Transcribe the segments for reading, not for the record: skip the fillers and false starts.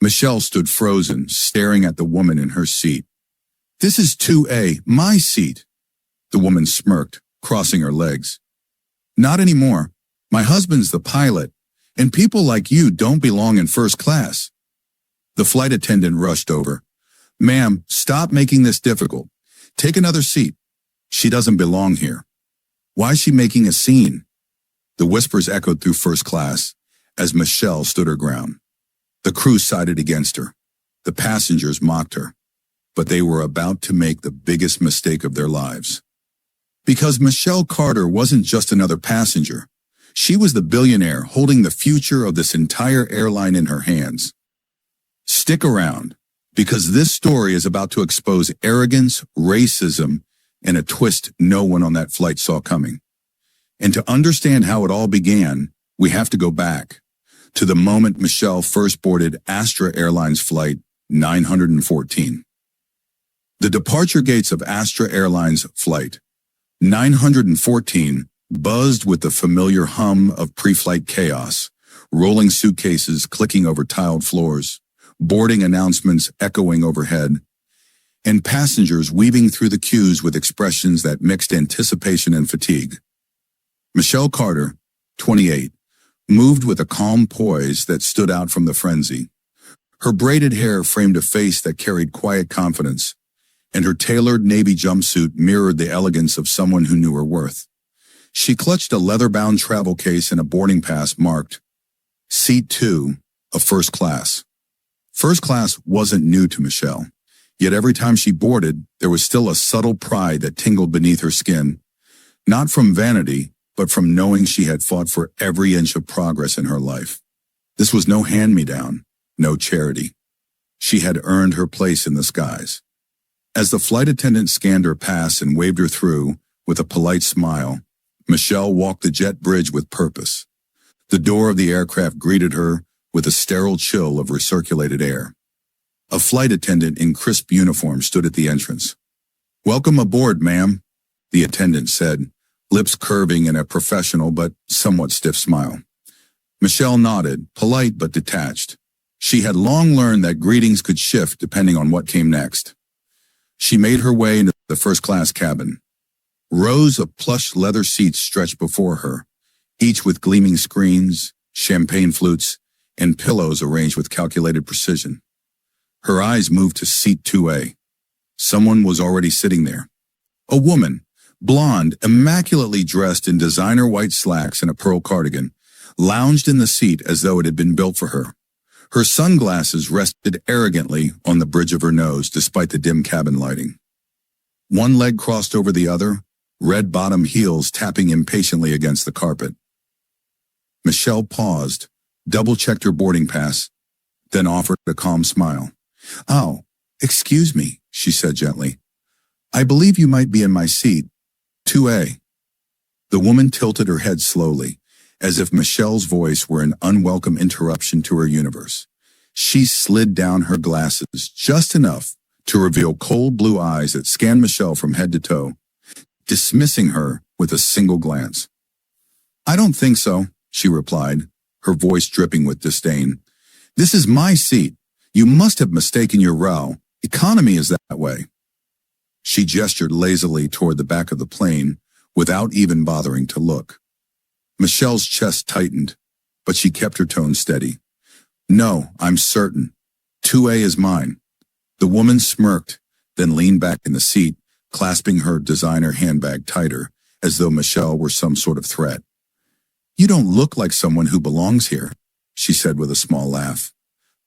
Michelle stood frozen, staring at the woman in her seat. "This is 2A, my seat." The woman smirked, crossing her legs. "Not anymore. My husband's the pilot, and people like you don't belong in first class." The flight attendant rushed over. "Ma'am, stop making this difficult. Take another seat. She doesn't belong here." "Why is she making a scene?" The whispers echoed through first class as Michelle stood her ground. The crew sided against her. The passengers mocked her. But they were about to make the biggest mistake of their lives. Because Michelle Carter wasn't just another passenger. She was the billionaire holding the future of this entire airline in her hands. Stick around, because this story is about to expose arrogance, racism, and a twist no one on that flight saw coming. And to understand how it all began, we have to go back to the moment Michelle first boarded Astra Airlines Flight 914. The departure gates of Astra Airlines Flight 914 buzzed with the familiar hum of pre-flight chaos, rolling suitcases clicking over tiled floors, boarding announcements echoing overhead, and passengers weaving through the queues with expressions that mixed anticipation and fatigue. Michelle Carter, 28, moved with a calm poise that stood out from the frenzy. Her braided hair framed a face that carried quiet confidence, and her tailored navy jumpsuit mirrored the elegance of someone who knew her worth. She clutched a leather-bound travel case and a boarding pass marked Seat 2 of First Class. First class wasn't new to Michelle, yet every time she boarded, there was still a subtle pride that tingled beneath her skin, not from vanity, but from knowing she had fought for every inch of progress in her life. This was no hand-me-down, no charity. She had earned her place in the skies. As the flight attendant scanned her pass and waved her through, with a polite smile, Michelle walked the jet bridge with purpose. The door of the aircraft greeted her with a sterile chill of recirculated air. A flight attendant in crisp uniform stood at the entrance. "Welcome aboard, ma'am," the attendant said, lips curving in a professional but somewhat stiff smile. Michelle nodded, polite but detached. She had long learned that greetings could shift depending on what came next. She made her way into the first-class cabin. Rows of plush leather seats stretched before her, each with gleaming screens, champagne flutes, and pillows arranged with calculated precision. Her eyes moved to Seat 2A. Someone was already sitting there. A woman, blonde, immaculately dressed in designer white slacks and a pearl cardigan, lounged in the seat as though it had been built for her. Her sunglasses rested arrogantly on the bridge of her nose despite the dim cabin lighting. One leg crossed over the other, red bottom heels tapping impatiently against the carpet. Michelle paused, double-checked her boarding pass, then offered a calm smile. "Oh, excuse me," she said gently. "I believe you might be in my seat, 2A. The woman tilted her head slowly, as if Michelle's voice were an unwelcome interruption to her universe. She slid down her glasses just enough to reveal cold blue eyes that scanned Michelle from head to toe, dismissing her with a single glance. "I don't think so," she replied, her voice dripping with disdain. "This is my seat. You must have mistaken your row. Economy is that way." She gestured lazily toward the back of the plane without even bothering to look. Michelle's chest tightened, but she kept her tone steady. "No, I'm certain. 2A is mine." The woman smirked, then leaned back in the seat, clasping her designer handbag tighter, as though Michelle were some sort of threat. "You don't look like someone who belongs here," she said with a small laugh.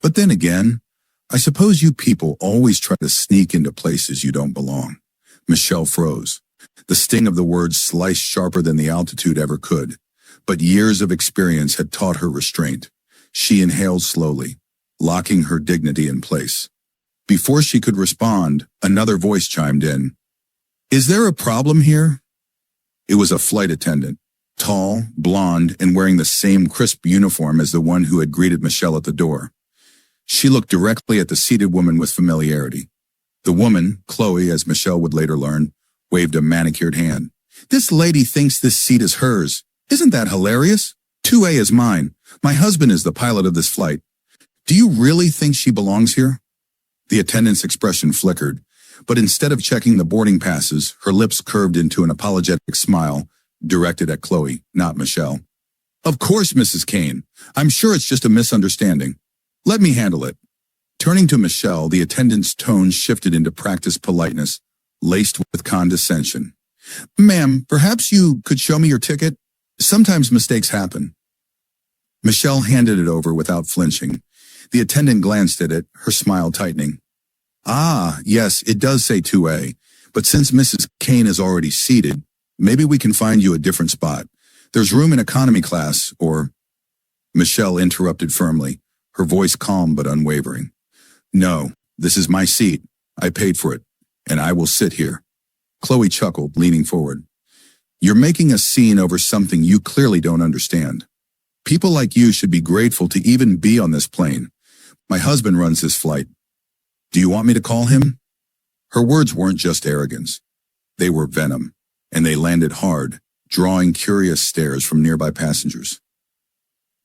"But then again, I suppose you people always try to sneak into places you don't belong." Michelle froze. The sting of the words sliced sharper than the altitude ever could, but years of experience had taught her restraint. She inhaled slowly, locking her dignity in place. Before she could respond, another voice chimed in. "Is there a problem here?" It was a flight attendant, tall, blonde, and wearing the same crisp uniform as the one who had greeted Michelle at the door. She looked directly at the seated woman with familiarity. The woman, Chloe, as Michelle would later learn, waved a manicured hand. "This lady thinks this seat is hers. Isn't that hilarious? 2A is mine. My husband is the pilot of this flight. Do you really think she belongs here? The attendant's expression flickered, but instead of checking the boarding passes, her lips curved into an apologetic smile directed at Chloe, not Michelle. Of course, Mrs. Kane. I'm sure it's just a misunderstanding. Let me handle it. Turning to Michelle, the attendant's tone shifted into practiced politeness, laced with condescension. Ma'am, perhaps you could show me your ticket? Sometimes mistakes happen. Michelle handed it over without flinching. The attendant glanced at it, her smile tightening. Ah, yes, it does say 2A, but since Mrs. Kane is already seated, maybe we can find you a different spot. There's room in economy class, or... Michelle interrupted firmly, her voice calm but unwavering. No, this is my seat. I paid for it, and I will sit here. Chloe chuckled, leaning forward. You're making a scene over something you clearly don't understand. People like you should be grateful to even be on this plane. My husband runs this flight. Do you want me to call him? Her words weren't just arrogance. They were venom, and they landed hard, drawing curious stares from nearby passengers.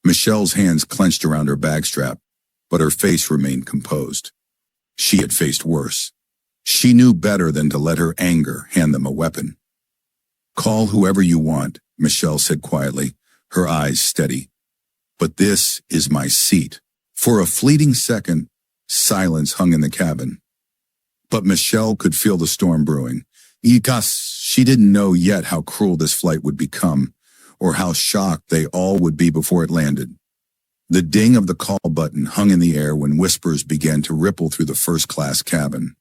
Michelle's hands clenched around her bag strap, but her face remained composed. She had faced worse. She knew better than to let her anger hand them a weapon. Call whoever you want, Michelle said quietly, her eyes steady. But this is my seat. For a fleeting second, silence hung in the cabin. But Michelle could feel the storm brewing. Because she didn't know yet how cruel this flight would become, or how shocked they all would be before it landed. The ding of the call button hung in the air when whispers began to ripple through the first-class cabin.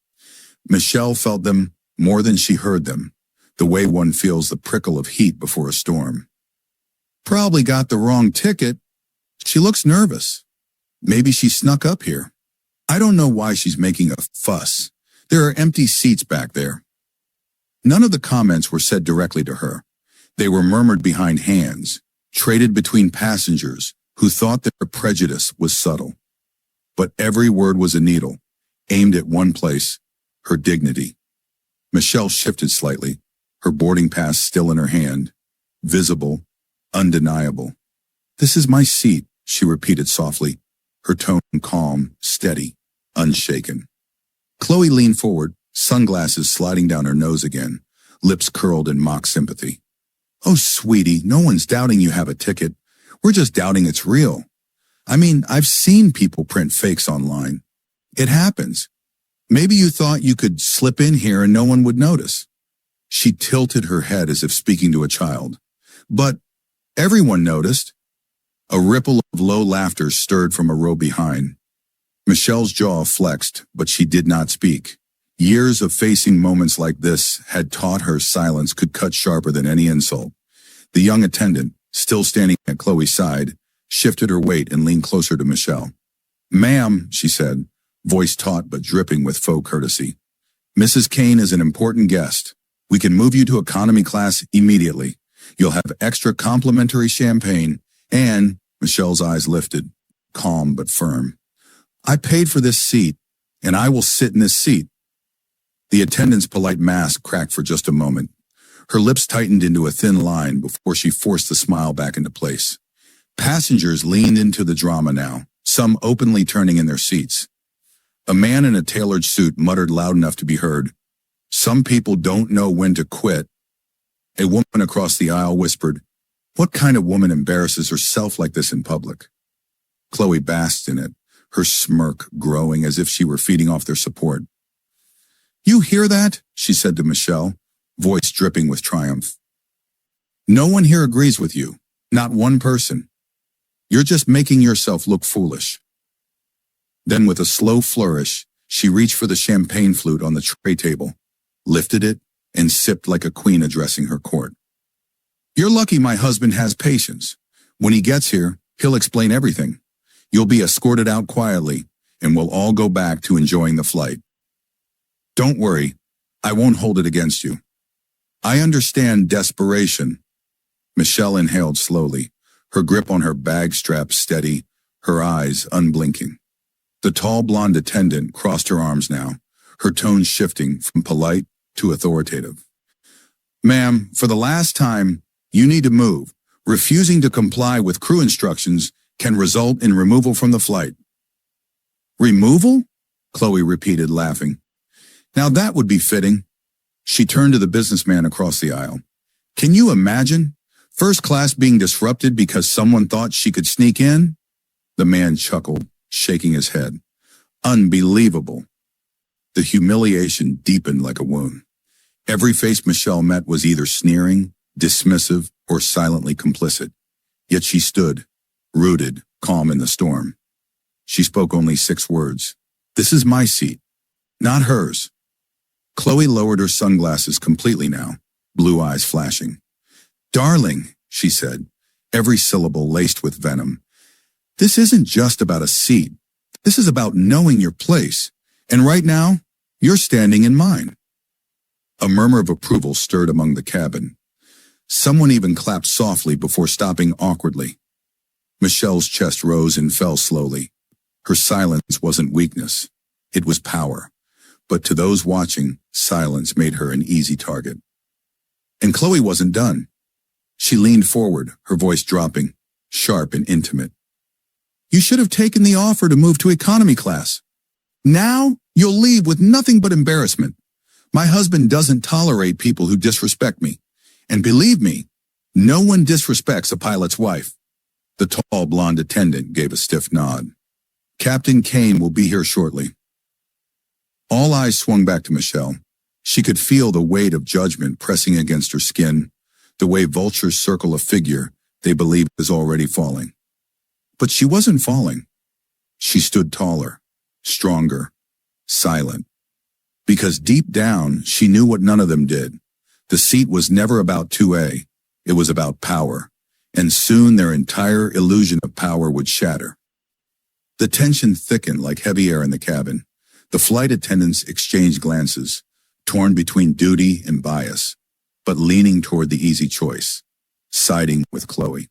Michelle felt them more than she heard them, the way one feels the prickle of heat before a storm. Probably got the wrong ticket. She looks nervous. Maybe she snuck up here. I don't know why she's making a fuss. There are empty seats back there. None of the comments were said directly to her. They were murmured behind hands, traded between passengers who thought their prejudice was subtle. But every word was a needle, aimed at one place, her dignity. Michelle shifted slightly, her boarding pass still in her hand, visible, undeniable. This is my seat, she repeated softly, her tone calm, steady, unshaken. Chloe leaned forward, sunglasses sliding down her nose again, lips curled in mock sympathy. Oh, sweetie, no one's doubting you have a ticket. We're just doubting it's real. I mean, I've seen people print fakes online. It happens. Maybe you thought you could slip in here and no one would notice. She tilted her head as if speaking to a child. But everyone noticed. A ripple of low laughter stirred from a row behind. Michelle's jaw flexed, but she did not speak. Years of facing moments like this had taught her silence could cut sharper than any insult. The young attendant, still standing at Chloe's side, shifted her weight and leaned closer to Michelle. Ma'am, she said, voice taut but dripping with faux courtesy. Mrs. Kane is an important guest. We can move you to economy class immediately. You'll have extra complimentary champagne and, Michelle's eyes lifted, calm but firm. I paid for this seat, and I will sit in this seat. The attendant's polite mask cracked for just a moment. Her lips tightened into a thin line before she forced the smile back into place. Passengers leaned into the drama now, some openly turning in their seats. A man in a tailored suit muttered loud enough to be heard, "Some people don't know when to quit." A woman across the aisle whispered, "What kind of woman embarrasses herself like this in public?" Chloe basked in it, her smirk growing as if she were feeding off their support. You hear that? She said to Michelle, voice dripping with triumph. No one here agrees with you, not one person. You're just making yourself look foolish. Then with a slow flourish, she reached for the champagne flute on the tray table, lifted it, and sipped like a queen addressing her court. You're lucky my husband has patience. When he gets here, he'll explain everything. You'll be escorted out quietly, and we'll all go back to enjoying the flight. Don't worry, I won't hold it against you. I understand desperation. Michelle inhaled slowly, her grip on her bag strap steady, her eyes unblinking. The tall blonde attendant crossed her arms now, her tone shifting from polite to authoritative. Ma'am, for the last time, you need to move. Refusing to comply with crew instructions can result in removal from the flight. Removal? Chloe repeated, laughing. Now that would be fitting. She turned to the businessman across the aisle. Can you imagine? First class being disrupted because someone thought she could sneak in? The man chuckled, shaking his head. Unbelievable. The humiliation deepened like a wound. Every face Michelle met was either sneering, dismissive, or silently complicit. Yet she stood, rooted, calm in the storm. She spoke only 6 words. This is my seat, not hers. Chloe lowered her sunglasses completely now, blue eyes flashing. Darling, she said, every syllable laced with venom. This isn't just about a seat. This is about knowing your place. And right now, you're standing in mine. A murmur of approval stirred among the cabin. Someone even clapped softly before stopping awkwardly. Michelle's chest rose and fell slowly. Her silence wasn't weakness. It was power. But to those watching, silence made her an easy target. And Chloe wasn't done. She leaned forward, her voice dropping, sharp and intimate. You should have taken the offer to move to economy class. Now, you'll leave with nothing but embarrassment. My husband doesn't tolerate people who disrespect me. And believe me, no one disrespects a pilot's wife. The tall blonde attendant gave a stiff nod. Captain Kane will be here shortly. All eyes swung back to Michelle. She could feel the weight of judgment pressing against her skin, the way vultures circle a figure they believe is already falling. But she wasn't falling. She stood taller, stronger, silent. Because deep down, she knew what none of them did. The seat was never about 2A. It was about power. And soon their entire illusion of power would shatter. The tension thickened like heavy air in the cabin. The flight attendants exchanged glances, torn between duty and bias, but leaning toward the easy choice, siding with Chloe.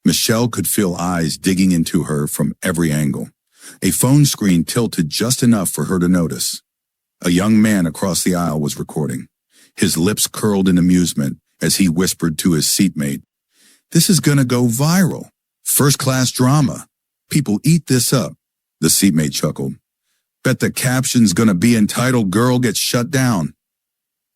Michelle could feel eyes digging into her from every angle. A phone screen tilted just enough for her to notice. A young man across the aisle was recording. His lips curled in amusement as he whispered to his seatmate, "This is gonna go viral. First-class drama. People eat this up." The seatmate chuckled. "Bet the caption's gonna be entitled, 'Girl Gets Shut Down.'"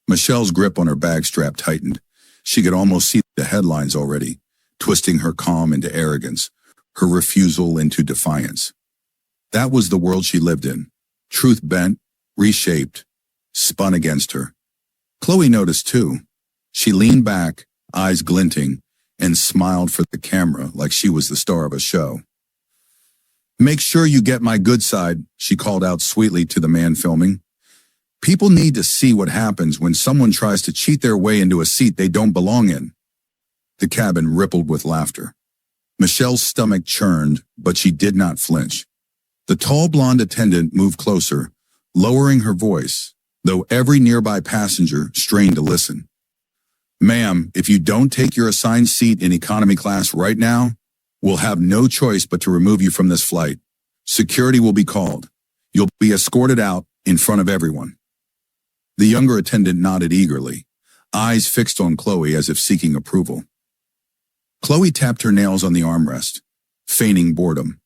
Michelle's grip on her bag strap tightened. She could almost see the headlines already, twisting her calm into arrogance, her refusal into defiance. That was the world she lived in. Truth bent, reshaped, spun against her. Chloe noticed too. She leaned back, eyes glinting, and smiled for the camera like she was the star of a show. "Make sure you get my good side," she called out sweetly to the man filming. "People need to see what happens when someone tries to cheat their way into a seat they don't belong in." The cabin rippled with laughter. Michelle's stomach churned, but she did not flinch. The tall blonde attendant moved closer, lowering her voice, though every nearby passenger strained to listen. "Ma'am, if you don't take your assigned seat in economy class right now, we'll have no choice but to remove you from this flight. Security will be called. You'll be escorted out in front of everyone." The younger attendant nodded eagerly, eyes fixed on Chloe as if seeking approval. Chloe tapped her nails on the armrest, feigning boredom.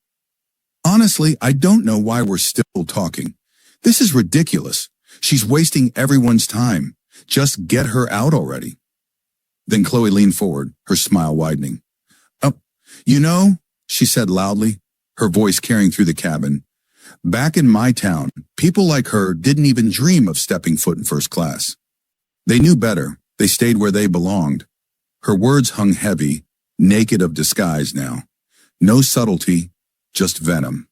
"Honestly, I don't know why we're still talking. This is ridiculous. She's wasting everyone's time. Just get her out already." Then Chloe leaned forward, her smile widening. You know," she said loudly, her voice carrying through the cabin, "back in my town, people like her didn't even dream of stepping foot in first class. They knew better. They stayed where they belonged." Her words hung heavy, naked of disguise now. No subtlety, just venom.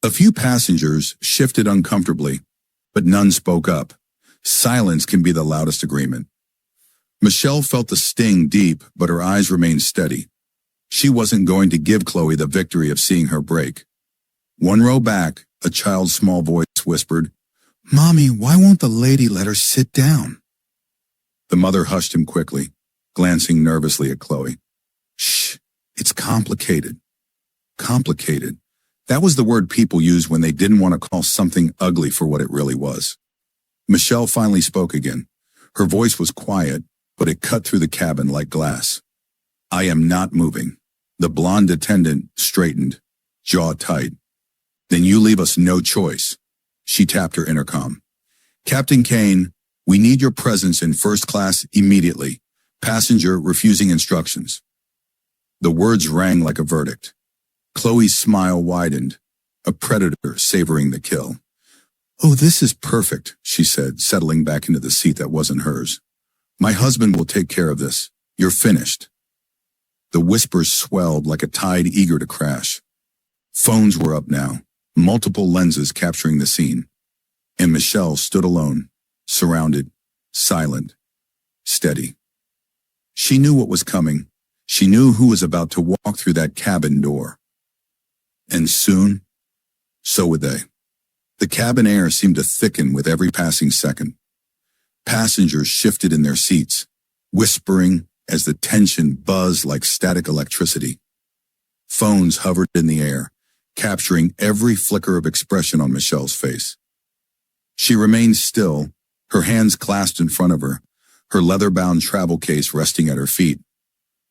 A few passengers shifted uncomfortably, but none spoke up. Silence can be the loudest agreement. Michelle felt the sting deep, but her eyes remained steady. She wasn't going to give Chloe the victory of seeing her break. One row back, a child's small voice whispered, "Mommy, why won't the lady let her sit down?" The mother hushed him quickly, glancing nervously at Chloe. "Shh, it's complicated." Complicated. That was the word people used when they didn't want to call something ugly for what it really was. Michelle finally spoke again. Her voice was quiet, but it cut through the cabin like glass. "I am not moving." The blonde attendant straightened, jaw tight. Then you leave us no choice. She tapped her intercom. Captain Kane, we need your presence in first class immediately. Passenger refusing instructions. The words rang like a verdict. Chloe's smile widened, a predator savoring the kill. Oh, this is perfect, she said, settling back into the seat that wasn't hers. My husband will take care of this. You're finished. The whispers swelled like a tide eager to crash. Phones were up now, multiple lenses capturing the scene. And Michelle stood alone, surrounded, silent, steady. She knew what was coming. She knew who was about to walk through that cabin door. And soon, so would they. The cabin air seemed to thicken with every passing second. Passengers shifted in their seats, whispering as the tension buzzed like static electricity. Phones hovered in the air, capturing every flicker of expression on Michelle's face. She remained still, her hands clasped in front of her, her leather-bound travel case resting at her feet.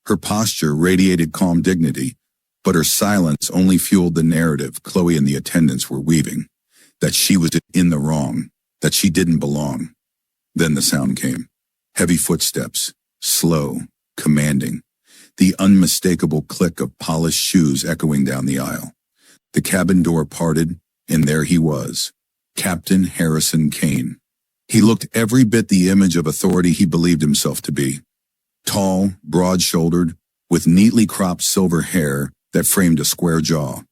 Her posture radiated calm dignity, but her silence only fueled the narrative Chloe and the attendants were weaving, that she was in the wrong, that she didn't belong. Then the sound came. Heavy footsteps, slow, commanding, the unmistakable click of polished shoes echoing down the aisle. The cabin door parted, and there he was, Captain Harrison Kane. He looked every bit the image of authority he believed himself to be. Tall, broad-shouldered, with neatly cropped silver hair that framed a square jaw.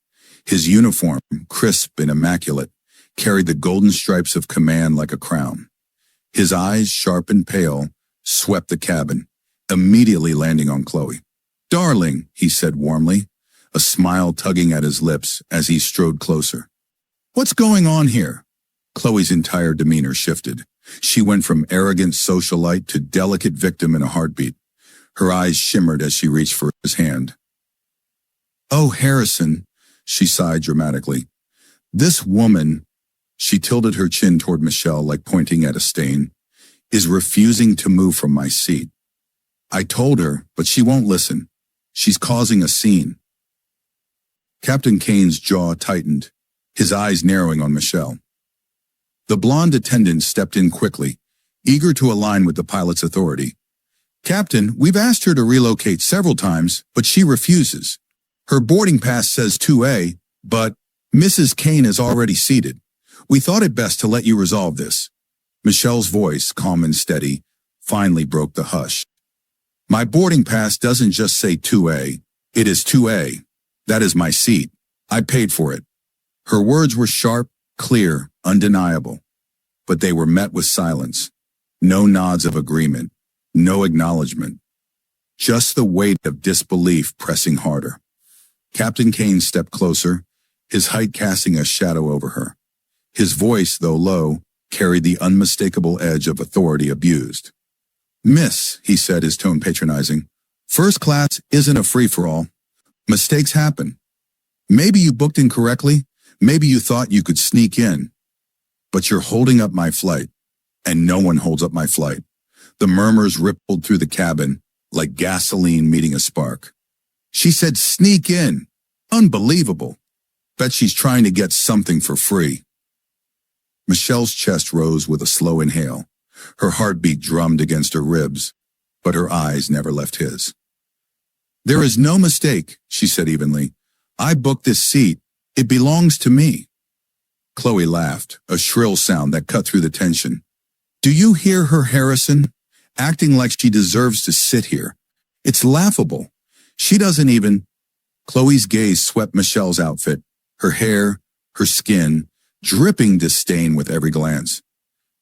His uniform, crisp and immaculate, carried the golden stripes of command like a crown. His eyes, sharp and pale, swept the cabin, immediately landing on Chloe. "Darling," he said warmly, a smile tugging at his lips as he strode closer. "What's going on here?" Chloe's entire demeanor shifted. She went from arrogant socialite to delicate victim in a heartbeat. Her eyes shimmered as she reached for his hand. "Oh, Harrison," she sighed dramatically. "This woman," she tilted her chin toward Michelle like pointing at a stain, "is refusing to move from my seat. I told her, but she won't listen. She's causing a scene." Captain Kane's jaw tightened, his eyes narrowing on Michelle. The blonde attendant stepped in quickly, eager to align with the pilot's authority. "Captain, we've asked her to relocate several times, but she refuses. Her boarding pass says 2A, but Mrs. Kane is already seated. We thought it best to let you resolve this." Michelle's voice, calm and steady, finally broke the hush. "My boarding pass doesn't just say 2A. It is 2A. That is my seat. I paid for it." Her words were sharp, clear, undeniable, but they were met with silence. No nods of agreement, no acknowledgement. Just the weight of disbelief pressing harder. Captain Kane stepped closer, his height casting a shadow over her. His voice, though low, carried the unmistakable edge of authority abused. "Miss," he said, his tone patronizing, "first class isn't a free-for-all. Mistakes happen. Maybe you booked incorrectly, maybe you thought you could sneak in. But you're holding up my flight, and no one holds up my flight." The murmurs rippled through the cabin, like gasoline meeting a spark. "She said sneak in. Unbelievable. Bet she's trying to get something for free." Michelle's chest rose with a slow inhale. Her heartbeat drummed against her ribs, but her eyes never left his. "There is no mistake," she said evenly. "I booked this seat. It belongs to me." Chloe laughed, a shrill sound that cut through the tension. "Do you hear her, Harrison? Acting like she deserves to sit here. It's laughable. She doesn't even—" Chloe's gaze swept Michelle's outfit, her hair, her skin, dripping disdain with every glance.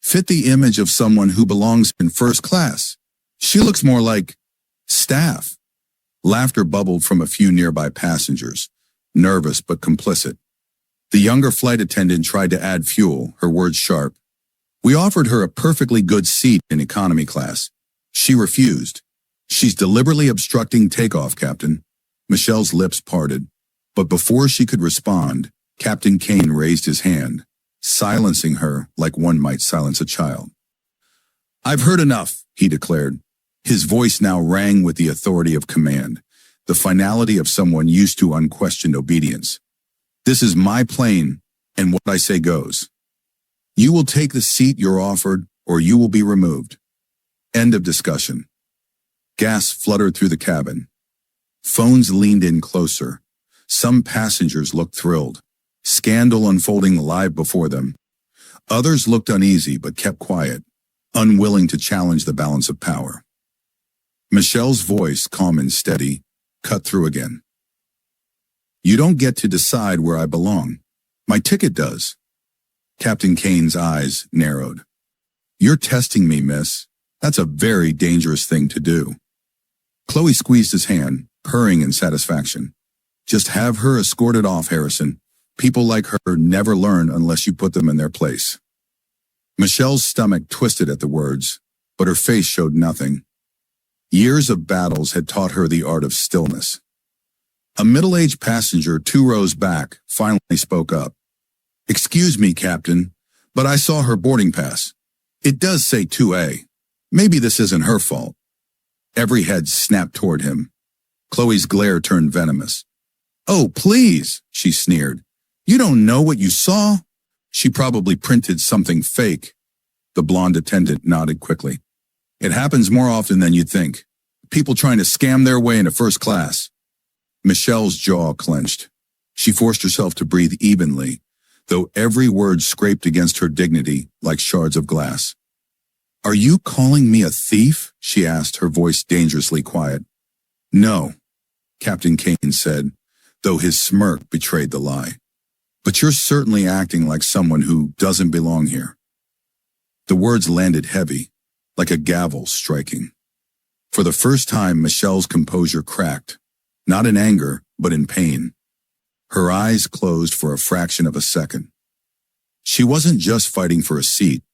"Fit the image of someone who belongs in first class. She looks more like staff." Laughter bubbled from a few nearby passengers, nervous but complicit. The younger flight attendant tried to add fuel, her words sharp. "We offered her a perfectly good seat in economy class. She refused. She's deliberately obstructing takeoff, Captain." Michelle's lips parted, but before she could respond, Captain Kane raised his hand, silencing her like one might silence a child. "I've heard enough," he declared. His voice now rang with the authority of command, the finality of someone used to unquestioned obedience. This is my plane, and what I say goes. You will take the seat you're offered, or you will be removed. End of discussion. Gas fluttered through the cabin. Phones leaned in closer. Some passengers looked thrilled. Scandal unfolding live before them. Others looked uneasy but kept quiet, unwilling to challenge the balance of power. Michelle's voice, calm and steady, cut through again. You don't get to decide where I belong. My ticket does. Captain Kane's eyes narrowed. You're testing me, miss. That's a very dangerous thing to do. Chloe squeezed his hand, purring in satisfaction. Just have her escorted off, Harrison. People like her never learn unless you put them in their place. Michelle's stomach twisted at the words, but her face showed nothing. Years of battles had taught her the art of stillness. A middle-aged passenger 2 rows back finally spoke up. Excuse me, Captain, but I saw her boarding pass. It does say 2A. Maybe this isn't her fault. Every head snapped toward him. Chloe's glare turned venomous. Oh, please, she sneered. You don't know what you saw? She probably printed something fake. The blonde attendant nodded quickly. It happens more often than you'd think. People trying to scam their way into first class. Michelle's jaw clenched. She forced herself to breathe evenly, though every word scraped against her dignity like shards of glass. Are you calling me a thief? She asked, her voice dangerously quiet. No, Captain Kane said, though his smirk betrayed the lie. But you're certainly acting like someone who doesn't belong here. The words landed heavy, like a gavel striking. For the first time, Michelle's composure cracked, not in anger, but in pain. Her eyes closed for a fraction of a second. She wasn't just fighting for a seat.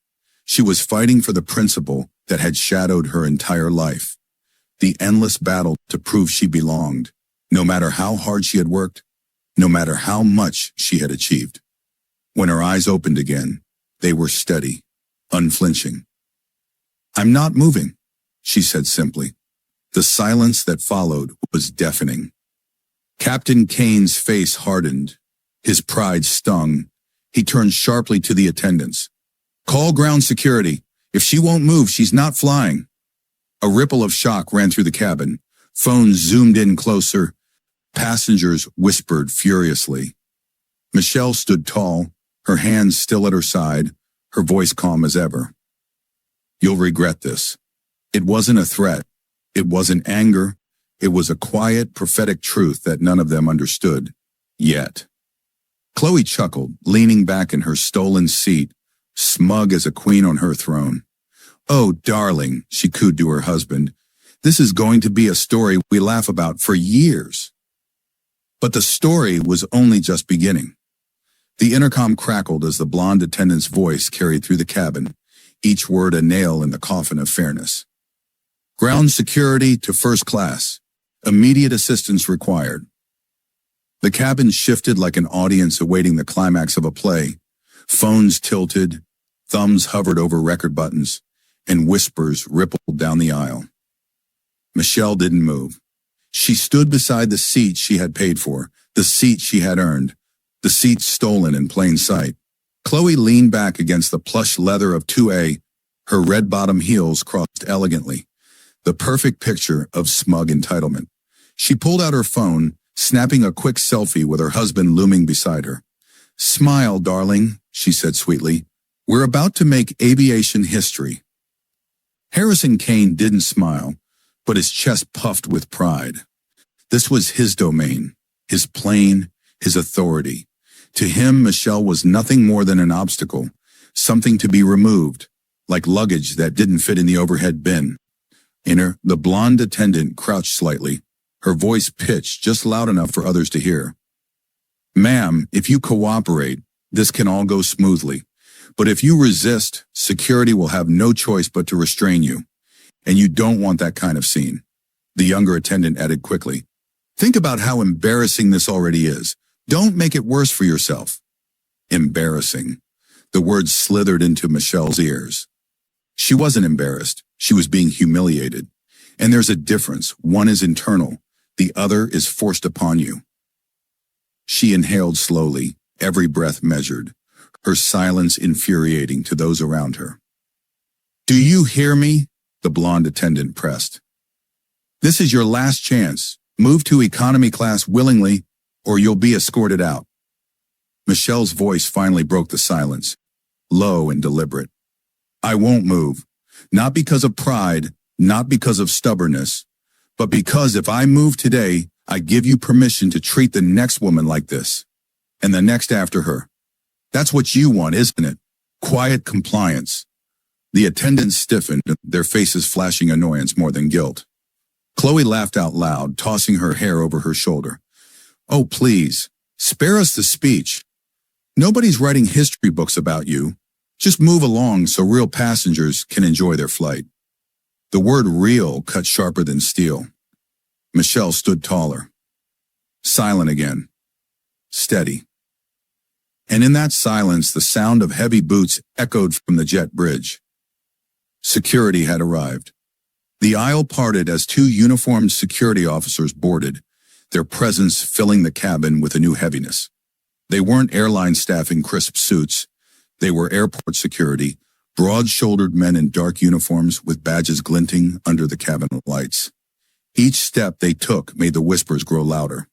She was fighting for the principle that had shadowed her entire life. The endless battle to prove she belonged, no matter how hard she had worked, no matter how much she had achieved. When her eyes opened again, they were steady, unflinching. I'm not moving, she said simply. The silence that followed was deafening. Captain Kane's face hardened. His pride stung. He turned sharply to the attendants. Call ground security. If she won't move, she's not flying. A ripple of shock ran through the cabin. Phones zoomed in closer. Passengers whispered furiously. Michelle stood tall, her hands still at her side, her voice calm as ever. You'll regret this. It wasn't a threat. It wasn't anger. It was a quiet, prophetic truth that none of them understood. Yet. Chloe chuckled, leaning back in her stolen seat, smug as a queen on her throne. Oh, darling, she cooed to her husband. This is going to be a story we laugh about for years. But the story was only just beginning. The intercom crackled as the blonde attendant's voice carried through the cabin, each word a nail in the coffin of fairness. Ground security to first class. Immediate assistance required. The cabin shifted like an audience awaiting the climax of a play. Phones tilted, thumbs hovered over record buttons, and whispers rippled down the aisle. Michelle didn't move. She stood beside the seat she had paid for, the seat she had earned, the seat stolen in plain sight. Chloe leaned back against the plush leather of 2A, her red-bottom heels crossed elegantly, the perfect picture of smug entitlement. She pulled out her phone, snapping a quick selfie with her husband looming beside her. Smile, darling, she said sweetly. We're about to make aviation history. Harrison Kane didn't smile, but his chest puffed with pride. This was his domain, his plane, his authority. To him, Michelle was nothing more than an obstacle, something to be removed, like luggage that didn't fit in the overhead bin. In her, the blonde attendant crouched slightly, her voice pitched just loud enough for others to hear. Ma'am, if you cooperate, this can all go smoothly. But if you resist, security will have no choice but to restrain you. And you don't want that kind of scene. The younger attendant added quickly. Think about how embarrassing this already is. Don't make it worse for yourself. Embarrassing. The words slithered into Michelle's ears. She wasn't embarrassed. She was being humiliated. And there's a difference. One is internal. The other is forced upon you. She inhaled slowly, every breath measured, her silence infuriating to those around her. "Do you hear me?" the blonde attendant pressed. "This is your last chance. Move to economy class willingly, or you'll be escorted out." Michelle's voice finally broke the silence, low and deliberate. "I won't move. Not because of pride, not because of stubbornness, but because if I move today, I give you permission to treat the next woman like this, and the next after her. That's what you want, isn't it? Quiet compliance." The attendants stiffened, their faces flashing annoyance more than guilt. Chloe laughed out loud, tossing her hair over her shoulder. "Oh, please, spare us the speech. Nobody's writing history books about you. Just move along so real passengers can enjoy their flight." The word real cut sharper than steel. Michelle stood taller. Silent again. Steady. And in that silence, the sound of heavy boots echoed from the jet bridge. Security had arrived. The aisle parted as two uniformed security officers boarded, their presence filling the cabin with a new heaviness. They weren't airline staff in crisp suits. They were airport security, broad-shouldered men in dark uniforms with badges glinting under the cabin lights. Each step they took made the whispers grow louder.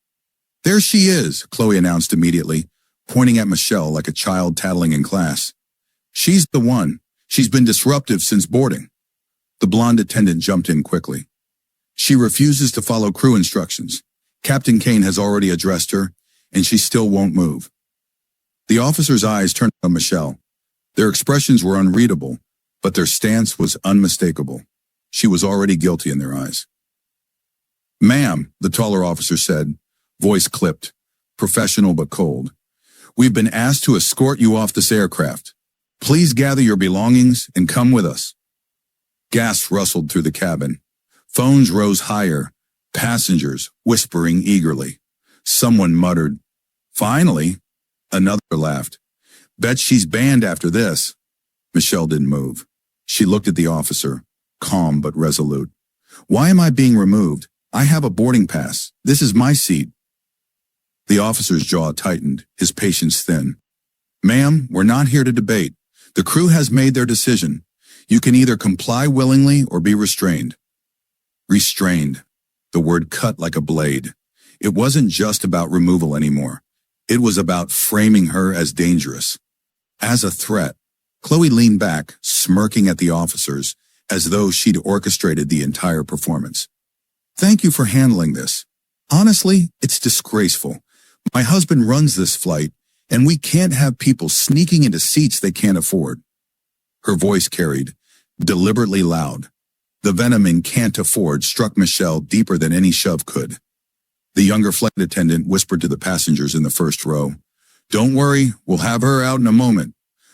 "There she is," Chloe announced immediately, pointing at Michelle like a child tattling in class. "She's the one. She's been disruptive since boarding." The blonde attendant jumped in quickly. "She refuses to follow crew instructions. Captain Kane has already addressed her, and she still won't move." The officer's eyes turned on Michelle. Their expressions were unreadable, but their stance was unmistakable. She was already guilty in their eyes. "Ma'am," the taller officer said, voice clipped, professional but cold. "We've been asked to escort you off this aircraft. Please gather your belongings and come with us." Gasps rustled through the cabin. Phones rose higher, passengers whispering eagerly. Someone muttered, "Finally." Another laughed. "Bet she's banned after this." Michelle didn't move. She looked at the officer, calm but resolute. "Why am I being removed? I have a boarding pass. This is my seat." The officer's jaw tightened, his patience thin. "Ma'am, we're not here to debate. The crew has made their decision. You can either comply willingly or be restrained." Restrained. The word cut like a blade. It wasn't just about removal anymore. It was about framing her as dangerous. As a threat. Chloe leaned back, smirking at the officers, as though she'd orchestrated the entire performance. "Thank you for handling this. Honestly, it's disgraceful. My husband runs this flight, and we can't have people sneaking into seats they can't afford." Her voice carried, deliberately loud. The venom in "can't afford" struck Michelle deeper than any shove could. The younger flight attendant whispered to the passengers in the first row, "Don't worry, we'll have her out in a moment."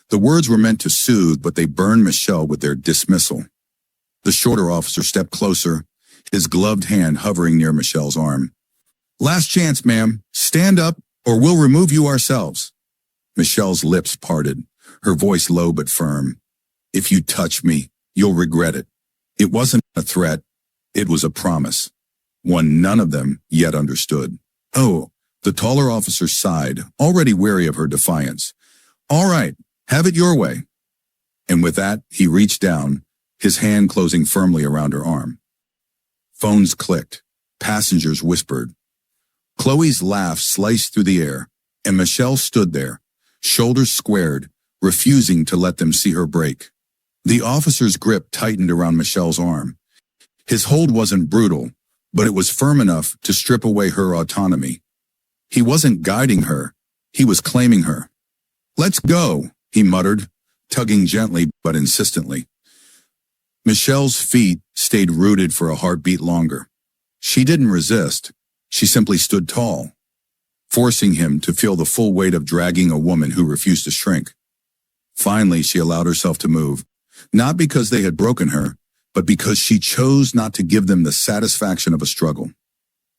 The words were meant to soothe, but they burned Michelle with their dismissal. The shorter officer stepped closer, his gloved hand hovering near Michelle's arm. "Last chance, ma'am. Stand up, or we'll remove you ourselves." Michelle's lips parted, her voice low but firm. "If you touch me, you'll regret it." It wasn't a threat. It was a promise. One none of them yet understood. "Oh," the taller officer sighed, already wary of her defiance. "All right, have it your way." And with that, he reached down, his hand closing firmly around her arm. Phones clicked. Passengers whispered. Chloe's laugh sliced through the air, and Michelle stood there, shoulders squared, refusing to let them see her break. The officer's grip tightened around Michelle's arm. His hold wasn't brutal, but it was firm enough to strip away her autonomy. He wasn't guiding her, he was claiming her. "Let's go," he muttered, tugging gently but insistently. Michelle's feet stayed rooted for a heartbeat longer. She didn't resist, she simply stood tall, forcing him to feel the full weight of dragging a woman who refused to shrink. Finally, she allowed herself to move, not because they had broken her, but because she chose not to give them the satisfaction of a struggle.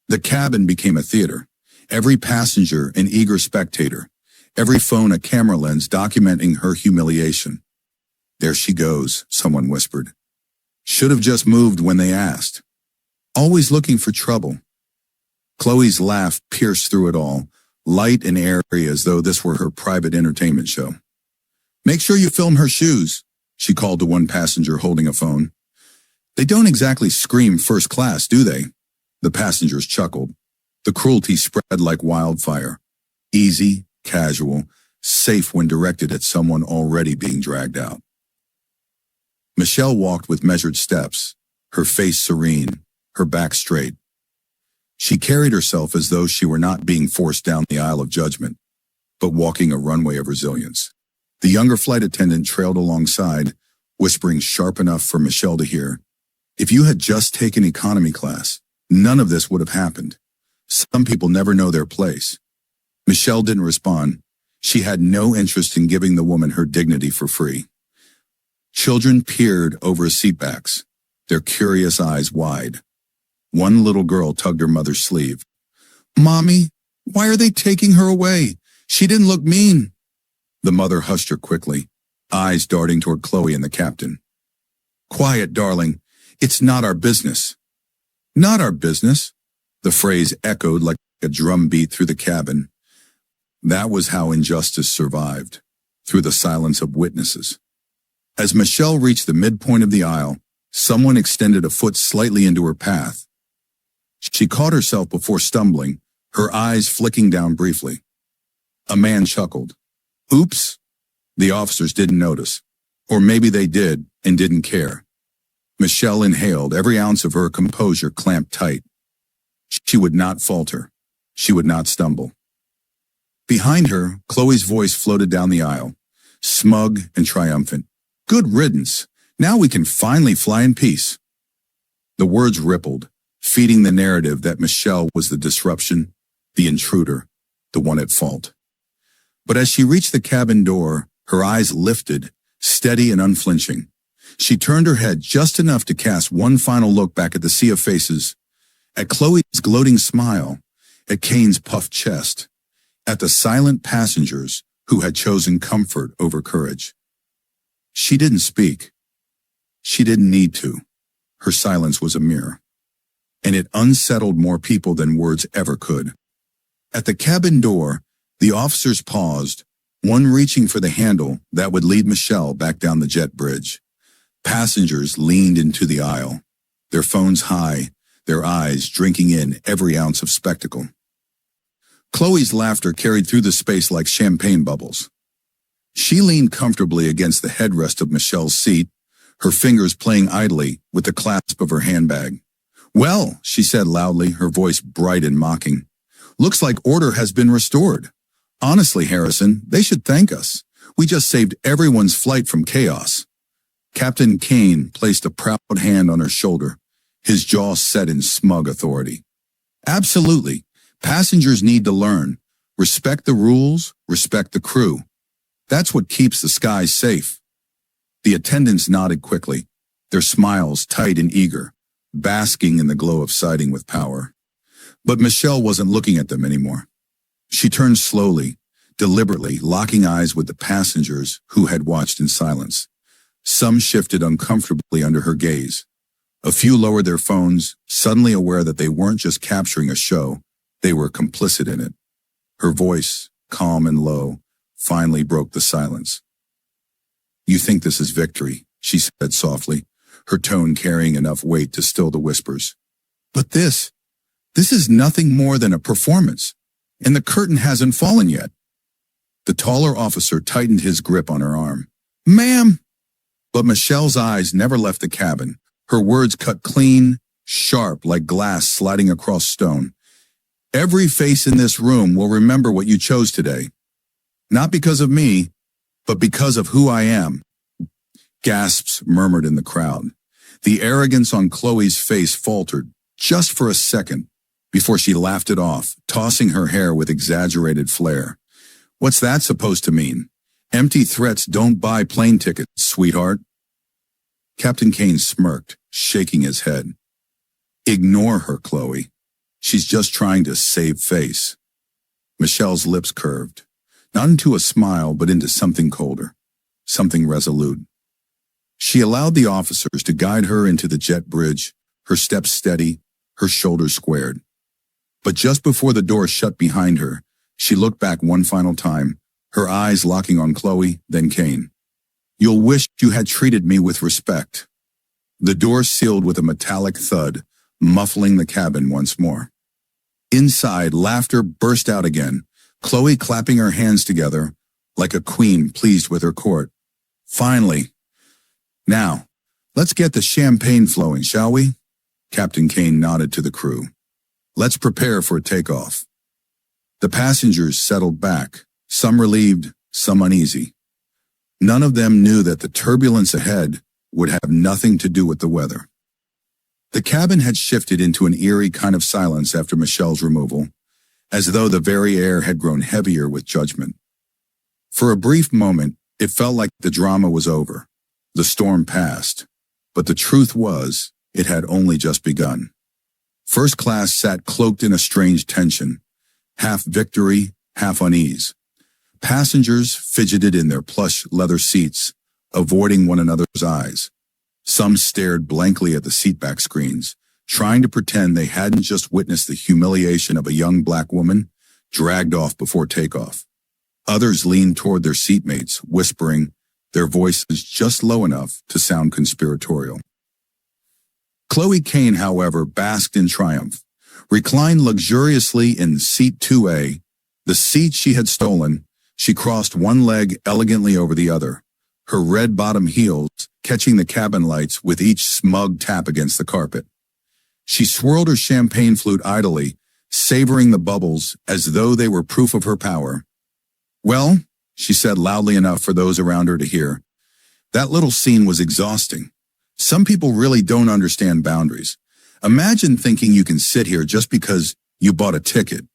The cabin became a theater, every passenger an eager spectator, every phone a camera lens documenting her humiliation. "There she goes," someone whispered. "Should have just moved when they asked. Always looking for trouble." Chloe's laugh pierced through it all, light and airy as though this were her private entertainment show. "Make sure you film her shoes," she called to one passenger holding a phone. "They don't exactly scream first class, do they?" The passengers chuckled. The cruelty spread like wildfire. Easy, casual, safe when directed at someone already being dragged out. Michelle walked with measured steps, her face serene, her back straight. She carried herself as though she were not being forced down the aisle of judgment, but walking a runway of resilience. The younger flight attendant trailed alongside, whispering sharp enough for Michelle to hear, "If you had just taken economy class, none of this would have happened. Some people never know their place." Michelle didn't respond. She had no interest in giving the woman her dignity for free. Children peered over seatbacks, their curious eyes wide. One little girl tugged her mother's sleeve. "Mommy, why are they taking her away? She didn't look mean." The mother hushed her quickly, eyes darting toward Chloe and the captain. "Quiet, darling. It's not our business." "Not our business?" The phrase echoed like a drum beat through the cabin. That was how injustice survived, through the silence of witnesses. As Michelle reached the midpoint of the aisle, someone extended a foot slightly into her path. She caught herself before stumbling, her eyes flicking down briefly. A man chuckled. "Oops." The officers didn't notice. Or maybe they did and didn't care. Michelle inhaled, every ounce of her composure clamped tight. She would not falter. She would not stumble. Behind her, Chloe's voice floated down the aisle, smug and triumphant. "Good riddance. Now we can finally fly in peace." The words rippled, feeding the narrative that Michelle was the disruption, the intruder, the one at fault. But as she reached the cabin door, her eyes lifted, steady and unflinching. She turned her head just enough to cast one final look back at the sea of faces, at Chloe's gloating smile, at Kane's puffed chest, at the silent passengers who had chosen comfort over courage. She didn't speak. She didn't need to. Her silence was a mirror. And it unsettled more people than words ever could. At the cabin door, the officers paused, one reaching for the handle that would lead Michelle back down the jet bridge. Passengers leaned into the aisle, their phones high, their eyes drinking in every ounce of spectacle. Chloe's laughter carried through the space like champagne bubbles. She leaned comfortably against the headrest of Michelle's seat, her fingers playing idly with the clasp of her handbag. "Well," she said loudly, her voice bright and mocking, "looks like order has been restored. Honestly, Harrison, they should thank us. We just saved everyone's flight from chaos." Captain Kane placed a proud hand on her shoulder, his jaw set in smug authority. "Absolutely. Passengers need to learn. Respect the rules, respect the crew. That's what keeps the skies safe." The attendants nodded quickly, their smiles tight and eager, basking in the glow of siding with power. But Michelle wasn't looking at them anymore. She turned slowly, deliberately, locking eyes with the passengers who had watched in silence. Some shifted uncomfortably under her gaze. A few lowered their phones, suddenly aware that they weren't just capturing a show, they were complicit in it. Her voice, calm and low, finally broke the silence. "You think this is victory," she said softly, her tone carrying enough weight to still the whispers. "But this is nothing more than a performance, and the curtain hasn't fallen yet." The taller officer tightened his grip on her arm. "Ma'am!" But Michelle's eyes never left the cabin. Her words cut clean, sharp like glass sliding across stone. "Every face in this room will remember what you chose today. Not because of me, but because of who I am." Gasps murmured in the crowd. The arrogance on Chloe's face faltered, just for a second, before she laughed it off, tossing her hair with exaggerated flair. "What's that supposed to mean? Empty threats don't buy plane tickets, sweetheart." Captain Kane smirked, shaking his head. "Ignore her, Chloe. She's just trying to save face." Michelle's lips curved, not into a smile, but into something colder, something resolute. She allowed the officers to guide her into the jet bridge, her steps steady, her shoulders squared. But just before the door shut behind her, She looked back one final time, her eyes locking on Chloe, then Kane. "You'll wish you had treated me with respect." The door sealed with a metallic thud, muffling the cabin once more. Inside, laughter burst out again, Chloe clapping her hands together like a queen pleased with her court. "Finally. Now, let's get the champagne flowing, shall we?" Captain Kane nodded to the crew. "Let's prepare for a takeoff." The passengers settled back, some relieved, some uneasy. None of them knew that the turbulence ahead would have nothing to do with the weather. The cabin had shifted into an eerie kind of silence after Michelle's removal, as though the very air had grown heavier with judgment. For a brief moment, it felt like the drama was over. The storm passed, but the truth was, it had only just begun. First class sat cloaked in a strange tension, half victory, half unease. Passengers fidgeted in their plush leather seats, avoiding one another's eyes. Some stared blankly at the seatback screens, trying to pretend they hadn't just witnessed the humiliation of a young black woman dragged off before takeoff. Others leaned toward their seatmates, whispering, their voices just low enough to sound conspiratorial. Chloe Kane, however, basked in triumph. Reclined luxuriously in seat 2A, the seat she had stolen, she crossed one leg elegantly over the other, her red bottom heels catching the cabin lights with each smug tap against the carpet. She swirled her champagne flute idly, savoring the bubbles as though they were proof of her power. "Well," she said loudly enough for those around her to hear, "that little scene was exhausting. Some people really don't understand boundaries. Imagine thinking you can sit here just because you bought a ticket."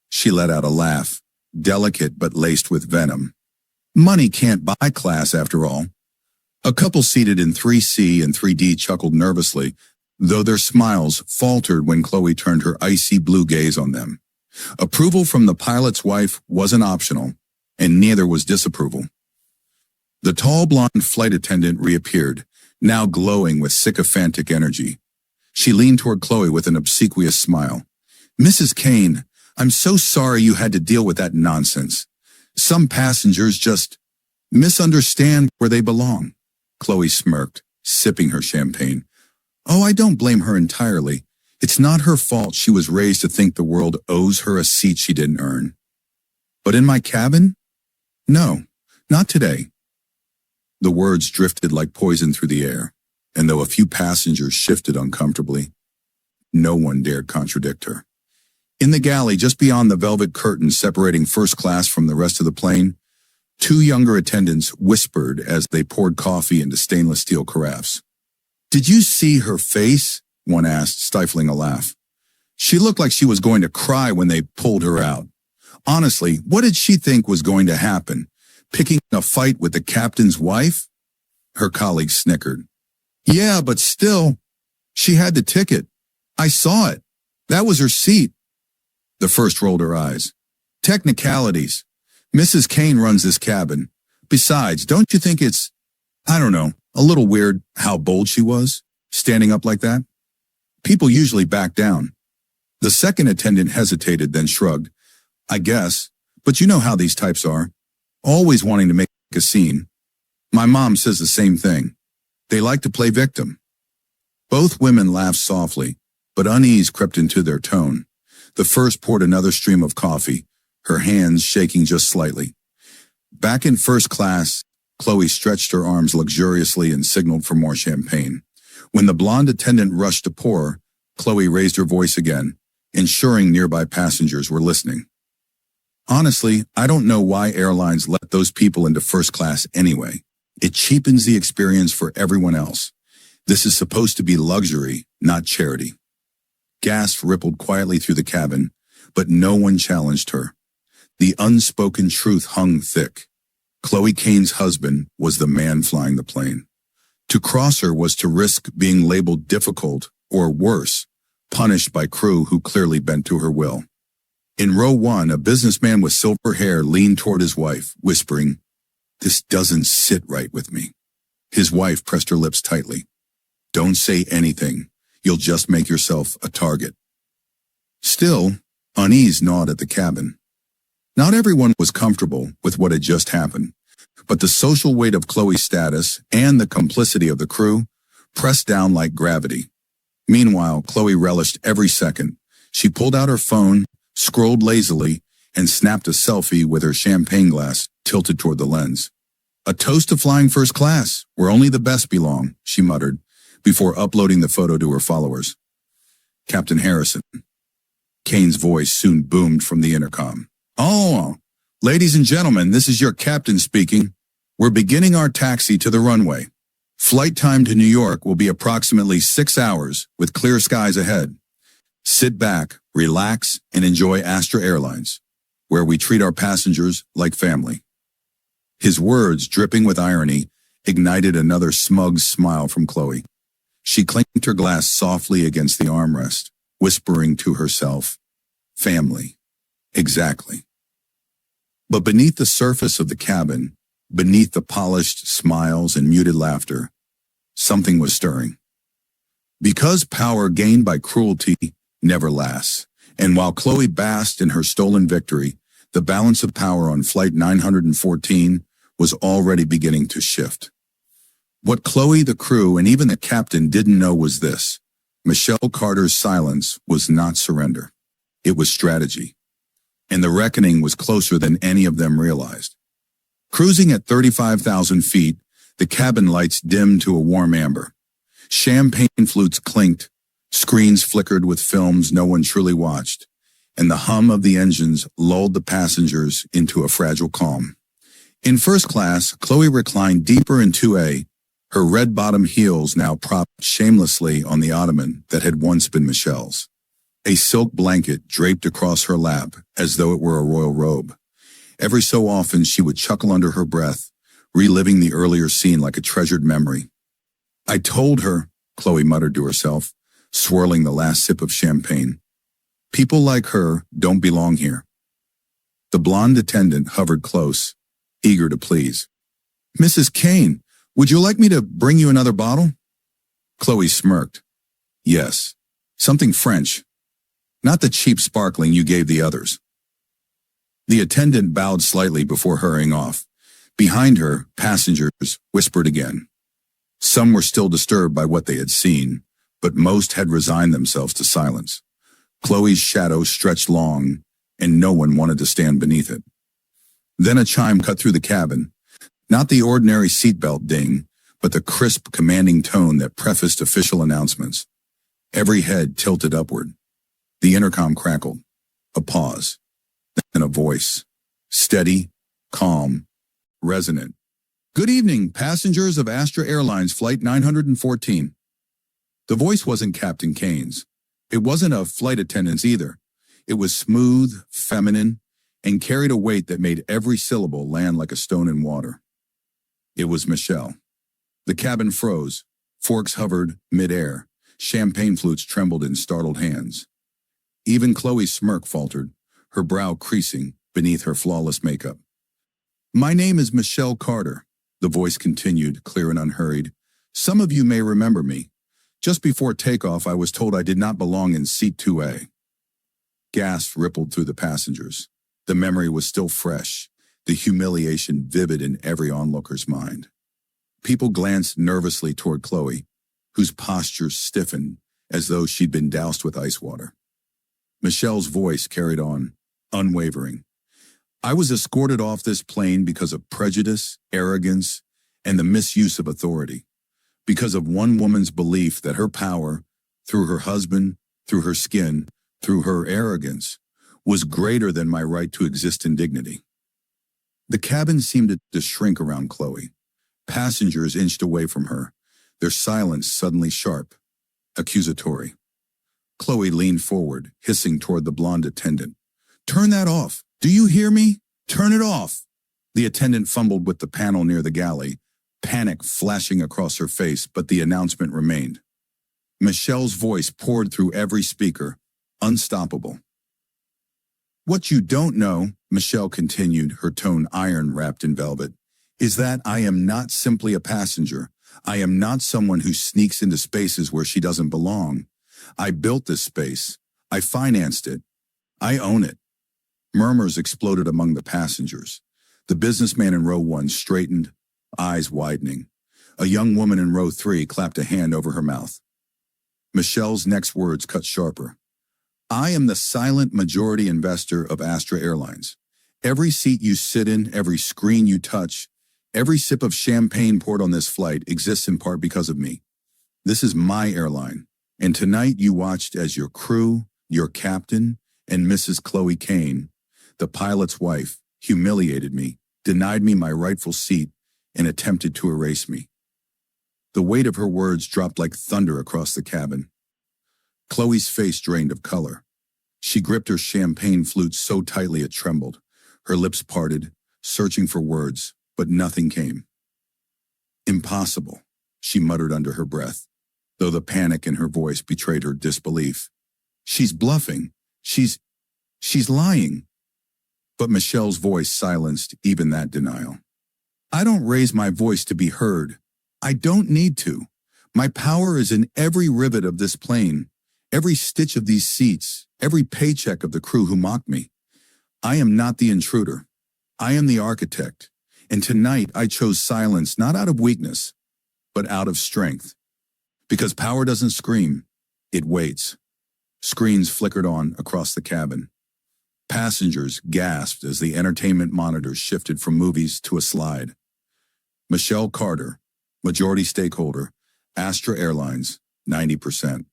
She let out a laugh, delicate but laced with venom. Money can't buy class after all. A couple seated in 3C and 3D chuckled nervously, though their smiles faltered when Chloe turned her icy blue gaze on them. Approval from the pilot's wife wasn't optional, and neither was disapproval. The tall blonde flight attendant reappeared, now glowing with sycophantic energy. She leaned toward Chloe with an obsequious smile. "Mrs. Kane, I'm so sorry you had to deal with that nonsense. Some passengers just misunderstand where they belong." Chloe smirked, sipping her champagne. "Oh, I don't blame her entirely. It's not her fault she was raised to think the world owes her a seat she didn't earn. But in my cabin? No, not today." The words drifted like poison through the air, and though a few passengers shifted uncomfortably, no one dared contradict her. In the galley just beyond the velvet curtain separating first class from the rest of the plane, two younger attendants whispered as they poured coffee into stainless steel carafes. "Did you see her face?" one asked, stifling a laugh. "She looked like she was going to cry when they pulled her out. Honestly, what did she think was going to happen? Picking a fight with the captain's wife?" Her colleague snickered. "Yeah, but still, she had the ticket. I saw it. That was her seat." The first rolled her eyes. "Technicalities. Mrs. Kane runs this cabin. Besides, don't you think it's, I don't know, a little weird how bold she was, standing up like that? People usually back down." The second attendant hesitated, then shrugged. "I guess, but you know how these types are. Always wanting to make a scene. My mom says the same thing. They like to play victim." Both women laughed softly, but unease crept into their tone. The first poured another stream of coffee, her hands shaking just slightly. Back in first class, Chloe stretched her arms luxuriously and signaled for more champagne. When the blonde attendant rushed to pour, Chloe raised her voice again, ensuring nearby passengers were listening. "Honestly, I don't know why airlines let those people into first class anyway. It cheapens the experience for everyone else. This is supposed to be luxury, not charity." Gasps rippled quietly through the cabin, but no one challenged her. The unspoken truth hung thick. Chloe Kane's husband was the man flying the plane. To cross her was to risk being labeled difficult, or worse, punished by crew who clearly bent to her will. In row 1, a businessman with silver hair leaned toward his wife, whispering, "This doesn't sit right with me." His wife pressed her lips tightly. "Don't say anything. You'll just make yourself a target." Still, unease gnawed at the cabin. Not everyone was comfortable with what had just happened, but the social weight of Chloe's status and the complicity of the crew pressed down like gravity. Meanwhile, Chloe relished every second. She pulled out her phone, scrolled lazily, and snapped a selfie with her champagne glass tilted toward the lens. "A toast to flying first class, where only the best belong," she muttered, before uploading the photo to her followers. "Captain Harrison." Kane's voice soon boomed from the intercom. "Oh, ladies and gentlemen, this is your captain speaking. We're beginning our taxi to the runway. Flight time to New York will be approximately 6 hours with clear skies ahead. Sit back, relax, and enjoy Astra Airlines, where we treat our passengers like family." His words, dripping with irony, ignited another smug smile from Chloe. She clinked her glass softly against the armrest, whispering to herself, "Family. Exactly." But beneath the surface of the cabin, beneath the polished smiles and muted laughter, something was stirring. Because power gained by cruelty never lasts, and while Chloe basked in her stolen victory, the balance of power on Flight 914 was already beginning to shift. What Chloe, the crew, and even the captain didn't know was this: Michelle Carter's silence was not surrender. It was strategy. And the reckoning was closer than any of them realized. Cruising at 35,000 feet, the cabin lights dimmed to a warm amber. Champagne flutes clinked, screens flickered with films no one truly watched, and the hum of the engines lulled the passengers into a fragile calm. In first class, Chloe reclined deeper in 2A, her red-bottom heels now propped shamelessly on the ottoman that had once been Michelle's. A silk blanket draped across her lap as though it were a royal robe. Every so often she would chuckle under her breath, reliving the earlier scene like a treasured memory. "I told her," Chloe muttered to herself, swirling the last sip of champagne. "People like her don't belong here." The blonde attendant hovered close, eager to please. "Mrs. Kane, would you like me to bring you another bottle?" Chloe smirked. "Yes, something French. Not the cheap sparkling you gave the others." The attendant bowed slightly before hurrying off. Behind her, passengers whispered again. Some were still disturbed by what they had seen, but most had resigned themselves to silence. Chloe's shadow stretched long, and no one wanted to stand beneath it. Then a chime cut through the cabin, not the ordinary seatbelt ding, but the crisp, commanding tone that prefaced official announcements. Every head tilted upward. The intercom crackled. A pause. Then a voice. Steady, calm, resonant. "Good evening, passengers of Astra Airlines Flight 914. The voice wasn't Captain Kane's. It wasn't a flight attendant's either. It was smooth, feminine, and carried a weight that made every syllable land like a stone in water. It was Michelle. The cabin froze. Forks hovered mid-air. Champagne flutes trembled in startled hands. Even Chloe's smirk faltered, her brow creasing beneath her flawless makeup. "My name is Michelle Carter," the voice continued, clear and unhurried. "Some of you may remember me. Just before takeoff, I was told I did not belong in seat 2A. Gasps rippled through the passengers. The memory was still fresh, the humiliation vivid in every onlooker's mind. People glanced nervously toward Chloe, whose posture stiffened as though she'd been doused with ice water. Michelle's voice carried on, unwavering. "I was escorted off this plane because of prejudice, arrogance, and the misuse of authority. Because of one woman's belief that her power, through her husband, through her skin, through her arrogance, was greater than my right to exist in dignity." The cabin seemed to shrink around Chloe. Passengers inched away from her, their silence suddenly sharp, accusatory. Chloe leaned forward, hissing toward the blonde attendant. "Turn that off! Do you hear me? Turn it off!" The attendant fumbled with the panel near the galley, panic flashing across her face, but the announcement remained. Michelle's voice poured through every speaker, unstoppable. "What you don't know," Michelle continued, her tone iron-wrapped in velvet, "is that I am not simply a passenger. I am not someone who sneaks into spaces where she doesn't belong. I built this space. I financed it. I own it. Murmurs exploded among the passengers. The businessman in row 1 straightened, eyes widening. A young woman in row 3 clapped a hand over her mouth. Michelle's next words cut sharper. I am the silent majority investor of Astra Airlines. Every seat you sit in, every screen you touch, every sip of champagne poured on this flight exists in part because of me. This is my airline, and tonight you watched as your crew, your captain, and Mrs. Chloe Kane, the pilot's wife, humiliated me, denied me my rightful seat, and attempted to erase me. The weight of her words dropped like thunder across the cabin. Chloe's face drained of color. She gripped her champagne flute so tightly it trembled. Her lips parted, searching for words, but nothing came. Impossible, she muttered under her breath, though the panic in her voice betrayed her disbelief. She's bluffing. She's lying. But Michelle's voice silenced even that denial. I don't raise my voice to be heard. I don't need to. My power is in every rivet of this plane, every stitch of these seats, every paycheck of the crew who mocked me. I am not the intruder. I am the architect. And tonight I chose silence not out of weakness, but out of strength. Because power doesn't scream, it waits. Screens flickered on across the cabin. Passengers gasped as the entertainment monitors shifted from movies to a slide. Michelle Carter, majority stakeholder, Astra Airlines, 90%.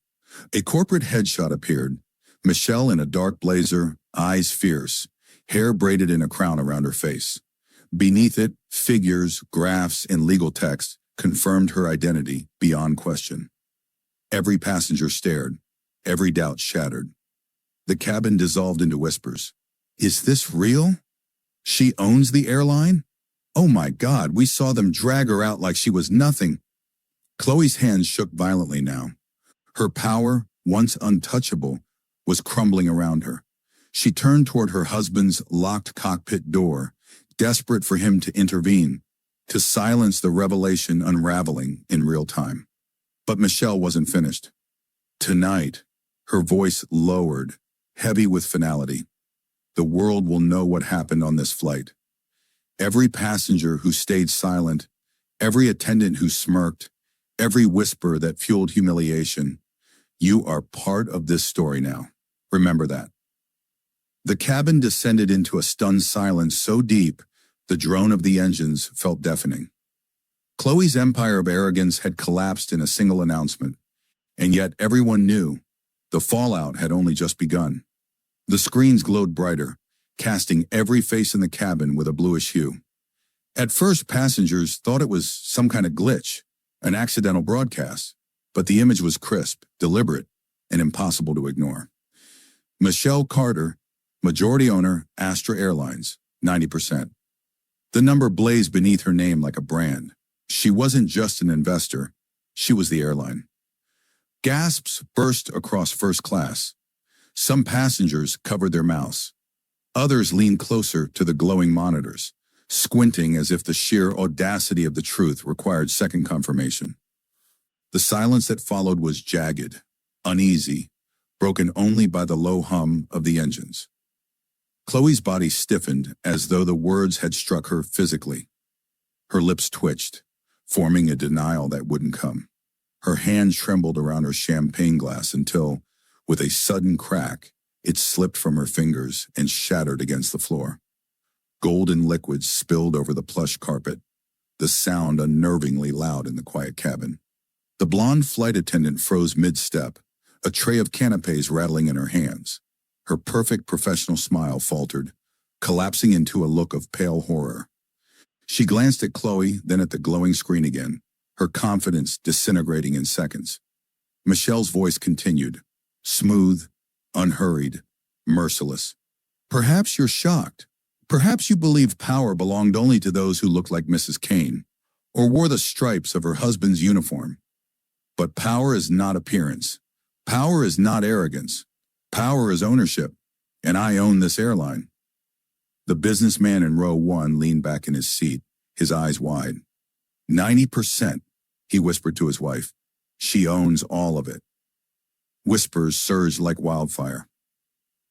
A corporate headshot appeared. Michelle in a dark blazer, eyes fierce, hair braided in a crown around her face. Beneath it, figures, graphs, and legal text confirmed her identity beyond question. Every passenger stared, every doubt shattered. The cabin dissolved into whispers. Is this real? She owns the airline? Oh my God, we saw them drag her out like she was nothing. Chloe's hands shook violently now. Her power, once untouchable, was crumbling around her. She turned toward her husband's locked cockpit door, desperate for him to intervene, to silence the revelation unraveling in real time. But Michelle wasn't finished. Tonight, her voice lowered, heavy with finality. The world will know what happened on this flight. Every passenger who stayed silent, every attendant who smirked, every whisper that fueled humiliation. You are part of this story now. Remember that. The cabin descended into a stunned silence so deep, the drone of the engines felt deafening. Chloe's empire of arrogance had collapsed in a single announcement, and yet everyone knew the fallout had only just begun. The screens glowed brighter, casting every face in the cabin with a bluish hue. At first, passengers thought it was some kind of glitch, an accidental broadcast, but the image was crisp, deliberate, and impossible to ignore. Michelle Carter, majority owner, Astra Airlines, 90%. The number blazed beneath her name like a brand. She wasn't just an investor, she was the airline. Gasps burst across first class. Some passengers covered their mouths. Others leaned closer to the glowing monitors, squinting as if the sheer audacity of the truth required second confirmation. The silence that followed was jagged, uneasy, broken only by the low hum of the engines. Chloe's body stiffened as though the words had struck her physically. Her lips twitched, forming a denial that wouldn't come. Her hand trembled around her champagne glass until, with a sudden crack, it slipped from her fingers and shattered against the floor. Golden liquids spilled over the plush carpet, the sound unnervingly loud in the quiet cabin. The blonde flight attendant froze mid-step, a tray of canapes rattling in her hands. Her perfect professional smile faltered, collapsing into a look of pale horror. She glanced at Chloe, then at the glowing screen again, her confidence disintegrating in seconds. Michelle's voice continued, smooth, unhurried, merciless. Perhaps you're shocked. Perhaps you believe power belonged only to those who looked like Mrs. Kane, or wore the stripes of her husband's uniform. But power is not appearance. Power is not arrogance. Power is ownership, and I own this airline. The businessman in row 1 leaned back in his seat, his eyes wide. 90%, he whispered to his wife. She owns all of it. Whispers surged like wildfire.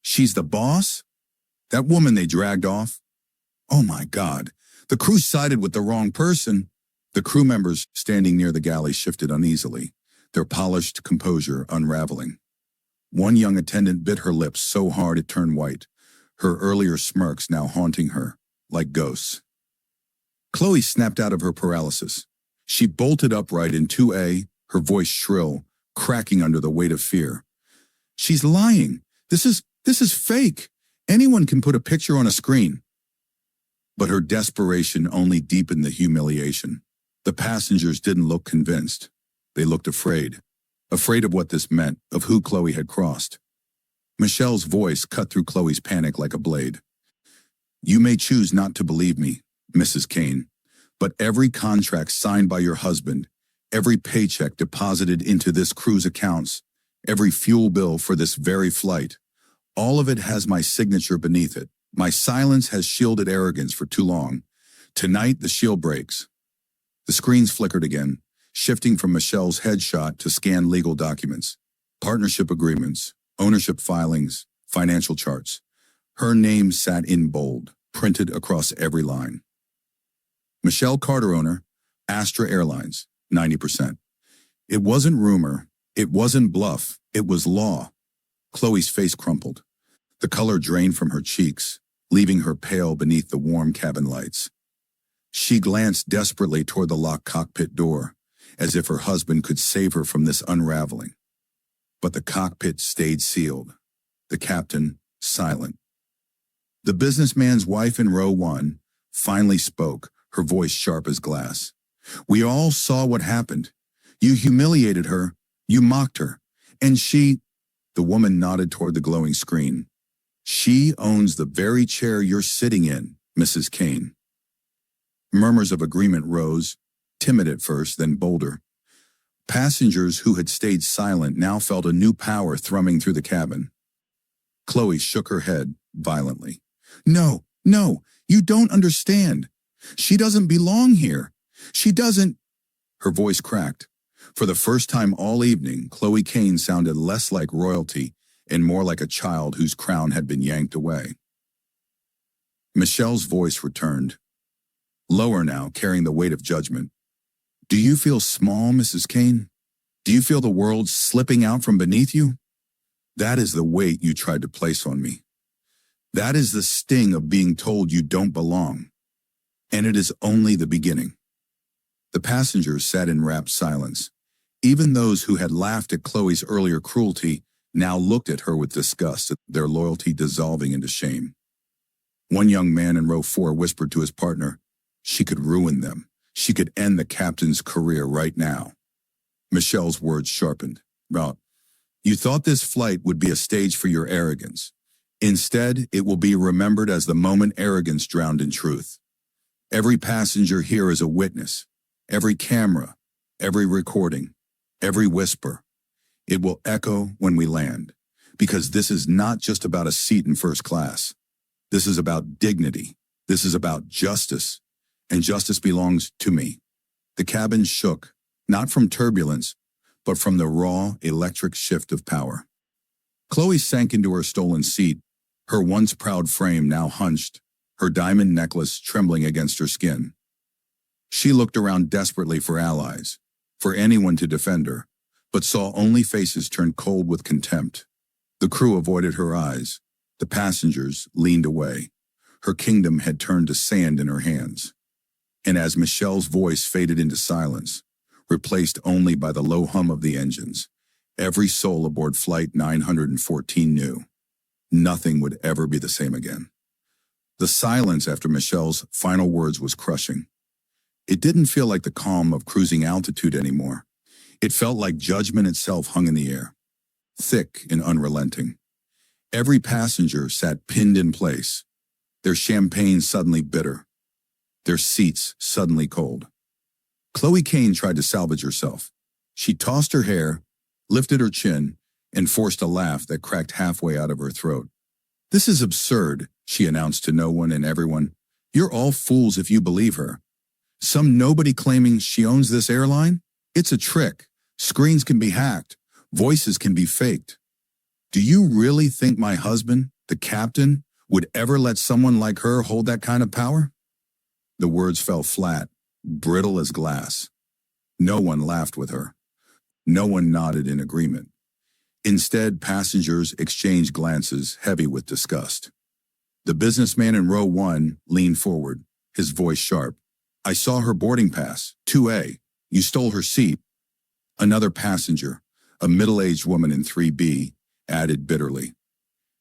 She's the boss? That woman they dragged off? Oh my God, the crew sided with the wrong person. The crew members standing near the galley shifted uneasily, their polished composure unraveling. One young attendant bit her lips so hard it turned white, her earlier smirks now haunting her, like ghosts. Chloe snapped out of her paralysis. She bolted upright in 2A, her voice shrill, cracking under the weight of fear. She's lying. This is fake. Anyone can put a picture on a screen. But her desperation only deepened the humiliation. The passengers didn't look convinced. They looked afraid. Afraid of what this meant, of who Chloe had crossed. Michelle's voice cut through Chloe's panic like a blade. You may choose not to believe me, Mrs. Kane, but every contract signed by your husband, every paycheck deposited into this crew's accounts, every fuel bill for this very flight, all of it has my signature beneath it. My silence has shielded arrogance for too long. Tonight, the shield breaks. The screens flickered again, shifting from Michelle's headshot to scanned legal documents, partnership agreements, ownership filings, financial charts. Her name sat in bold, printed across every line. Michelle Carter owner, Astra Airlines, 90%. It wasn't rumor, it wasn't bluff, it was law. Chloe's face crumpled. The color drained from her cheeks, leaving her pale beneath the warm cabin lights. She glanced desperately toward the locked cockpit door, as if her husband could save her from this unraveling. But the cockpit stayed sealed, the captain silent. The businessman's wife in row 1 finally spoke, her voice sharp as glass. We all saw what happened. You humiliated her, you mocked her, and she... The woman nodded toward the glowing screen. She owns the very chair you're sitting in, Mrs. Kane. Murmurs of agreement rose, timid at first, then bolder. Passengers who had stayed silent now felt a new power thrumming through the cabin. Chloe shook her head violently. No, you don't understand. She doesn't belong here. She doesn't... Her voice cracked. For the first time all evening, Chloe Kane sounded less like royalty and more like a child whose crown had been yanked away. Michelle's voice returned, lower now, carrying the weight of judgment. Do you feel small, Mrs. Kane? Do you feel the world slipping out from beneath you? That is the weight you tried to place on me. That is the sting of being told you don't belong. And it is only the beginning. The passengers sat in rapt silence. Even those who had laughed at Chloe's earlier cruelty now looked at her with disgust, their loyalty dissolving into shame. One young man in row 4 whispered to his partner, she could ruin them. She could end the captain's career right now. Michelle's words sharpened. Well, you thought this flight would be a stage for your arrogance. Instead, it will be remembered as the moment arrogance drowned in truth. Every passenger here is a witness. Every camera, every recording, every whisper. It will echo when we land, because this is not just about a seat in first class. This is about dignity. This is about justice, and justice belongs to me. The cabin shook, not from turbulence, but from the raw, electric shift of power. Chloe sank into her stolen seat, her once proud frame now hunched, her diamond necklace trembling against her skin. She looked around desperately for allies, for anyone to defend her, but saw only faces turned cold with contempt. The crew avoided her eyes. The passengers leaned away. Her kingdom had turned to sand in her hands. And as Michelle's voice faded into silence, replaced only by the low hum of the engines, every soul aboard Flight 914 knew nothing would ever be the same again. The silence after Michelle's final words was crushing. It didn't feel like the calm of cruising altitude anymore. It felt like judgment itself hung in the air, thick and unrelenting. Every passenger sat pinned in place, their champagne suddenly bitter, their seats suddenly cold. Chloe Kane tried to salvage herself. She tossed her hair, lifted her chin, and forced a laugh that cracked halfway out of her throat. This is absurd, she announced to no one and everyone. You're all fools if you believe her. Some nobody claiming she owns this airline? It's a trick. Screens can be hacked. Voices can be faked. Do you really think my husband, the captain, would ever let someone like her hold that kind of power? The words fell flat, brittle as glass. No one laughed with her. No one nodded in agreement. Instead, passengers exchanged glances heavy with disgust. The businessman in row 1 leaned forward, his voice sharp. "I saw her boarding pass, 2A. You stole her seat." Another passenger, a middle-aged woman in 3B, added bitterly.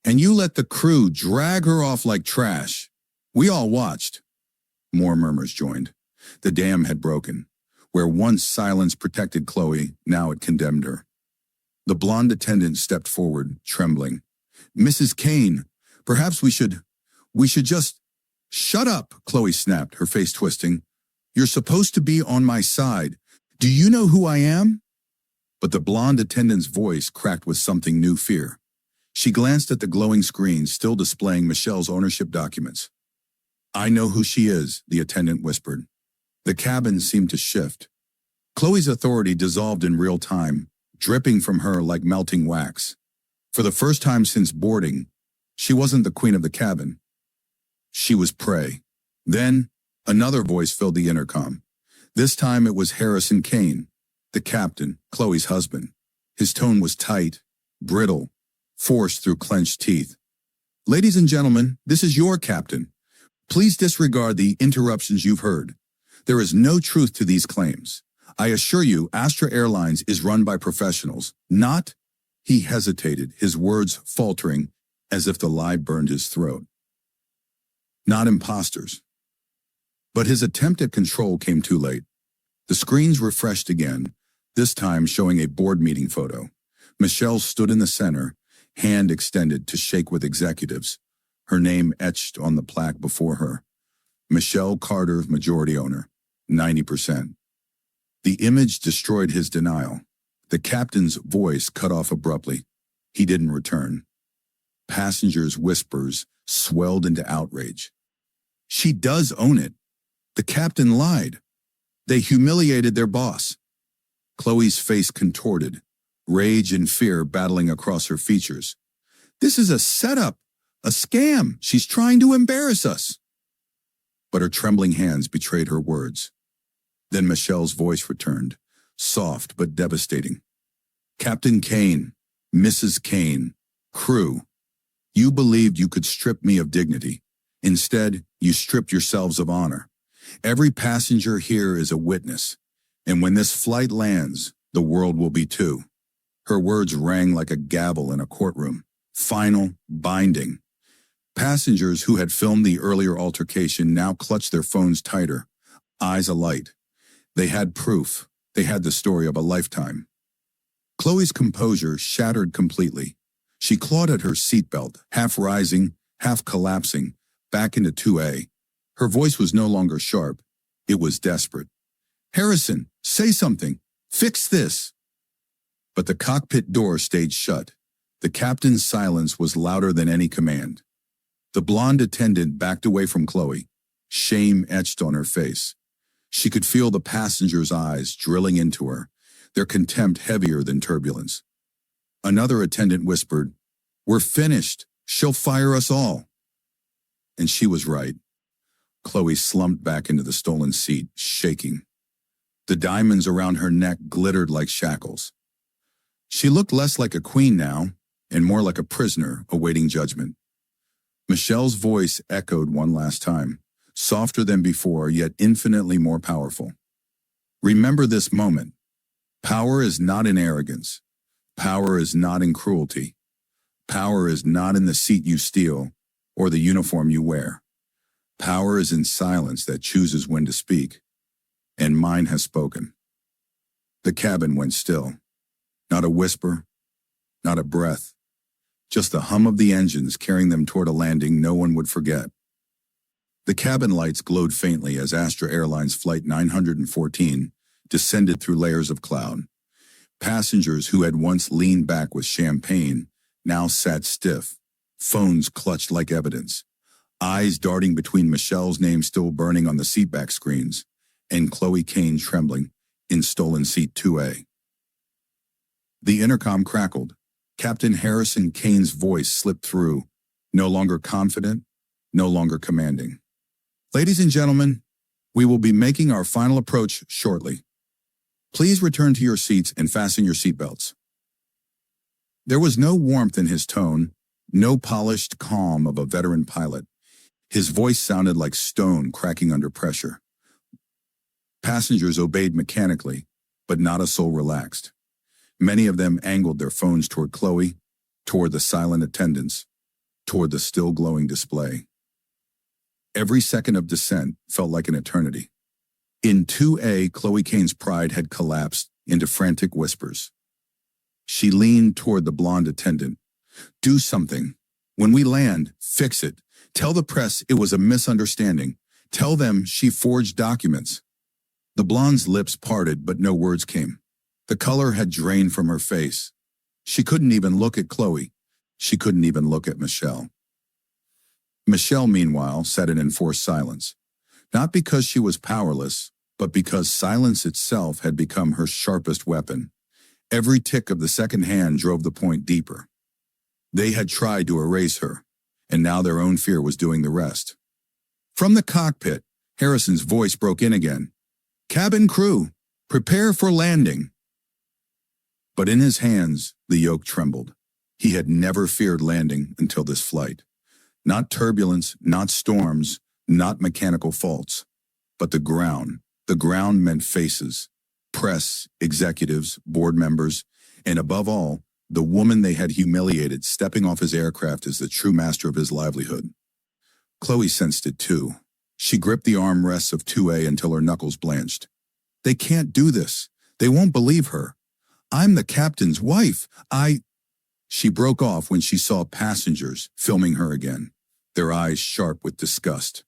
"And you let the crew drag her off like trash. We all watched." More murmurs joined. The dam had broken. Where once silence protected Chloe, now it condemned her. The blonde attendant stepped forward, trembling. "Mrs. Kane, perhaps we should just—" "Shut up," Chloe snapped, her face twisting. "You're supposed to be on my side. Do you know who I am?" But the blonde attendant's voice cracked with something new fear. She glanced at the glowing screen, still displaying Michelle's ownership documents. "I know who she is," the attendant whispered. The cabin seemed to shift. Chloe's authority dissolved in real time, dripping from her like melting wax. For the first time since boarding, she wasn't the queen of the cabin. She was prey. Then, another voice filled the intercom. This time it was Harrison Kane, the captain, Chloe's husband. His tone was tight, brittle, forced through clenched teeth. "Ladies and gentlemen, this is your captain. Please disregard the interruptions you've heard. There is no truth to these claims. I assure you, Astra Airlines is run by professionals, not—" He hesitated, his words faltering, as if the lie burned his throat. "Not imposters." But his attempt at control came too late. The screens refreshed again, this time showing a board meeting photo. Michelle stood in the center, hand extended to shake with executives, her name etched on the plaque before her. Michelle Carter, majority owner, 90%. The image destroyed his denial. The captain's voice cut off abruptly. He didn't return. Passengers' whispers swelled into outrage. "She does own it. The captain lied. They humiliated their boss." Chloe's face contorted, rage and fear battling across her features. "This is a setup, a scam. She's trying to embarrass us." But her trembling hands betrayed her words. Then Michelle's voice returned, soft but devastating. "Captain Kane, Mrs. Kane, crew, you believed you could strip me of dignity. Instead, you stripped yourselves of honor. Every passenger here is a witness, and when this flight lands, the world will be too." Her words rang like a gavel in a courtroom, final, binding. Passengers who had filmed the earlier altercation now clutched their phones tighter, eyes alight. They had proof. They had the story of a lifetime. Chloe's composure shattered completely. She clawed at her seatbelt, half rising, half collapsing, back into 2A. Her voice was no longer sharp. It was desperate. "Harrison, say something. Fix this." But the cockpit door stayed shut. The captain's silence was louder than any command. The blonde attendant backed away from Chloe, shame etched on her face. She could feel the passengers' eyes drilling into her, their contempt heavier than turbulence. Another attendant whispered, "We're finished. She'll fire us all." And she was right. Chloe slumped back into the stolen seat, shaking. The diamonds around her neck glittered like shackles. She looked less like a queen now, and more like a prisoner awaiting judgment. Michelle's voice echoed one last time, softer than before, yet infinitely more powerful. "Remember this moment. Power is not in arrogance. Power is not in cruelty. Power is not in the seat you steal or the uniform you wear. Power is in silence that chooses when to speak. And mine has spoken." The cabin went still. Not a whisper, not a breath. Just the hum of the engines carrying them toward a landing no one would forget. The cabin lights glowed faintly as Astra Airlines Flight 914 descended through layers of cloud. Passengers who had once leaned back with champagne now sat stiff, phones clutched like evidence, eyes darting between Michelle's name still burning on the seatback screens and Chloe Kane trembling in stolen seat 2A. The intercom crackled. Captain Harrison Kane's voice slipped through, No longer confident, no longer commanding. Ladies and gentlemen, we will be making our final approach shortly. Please return to your seats and fasten your seatbelts. There was no warmth in his tone, no polished calm of a veteran pilot. His voice sounded like stone cracking under pressure. Passengers obeyed mechanically, but not a soul relaxed. Many of them angled their phones toward Chloe, toward the silent attendants, toward the still glowing display. Every second of descent felt like an eternity. In 2A, Chloe Kane's pride had collapsed into frantic whispers. She leaned toward the blonde attendant. "Do something. When we land, fix it. Tell the press it was a misunderstanding. Tell them she forged documents." The blonde's lips parted, but no words came. The color had drained from her face. She couldn't even look at Chloe. She couldn't even look at Michelle. Michelle, meanwhile, sat in enforced silence. Not because she was powerless, but because silence itself had become her sharpest weapon. Every tick of the second hand drove the point deeper. They had tried to erase her, and now their own fear was doing the rest. From the cockpit, Harrison's voice broke in again. "Cabin crew, prepare for landing." But in his hands, the yoke trembled. He had never feared landing until this flight. Not turbulence, not storms, not mechanical faults, but the ground. The ground meant faces, press, executives, board members, and above all, the woman they had humiliated stepping off his aircraft as the true master of his livelihood. Chloe sensed it too. She gripped the armrests of 2A until her knuckles blanched. "They can't do this. They won't believe her. I'm the captain's wife. She broke off when she saw passengers filming her again, their eyes sharp with disgust.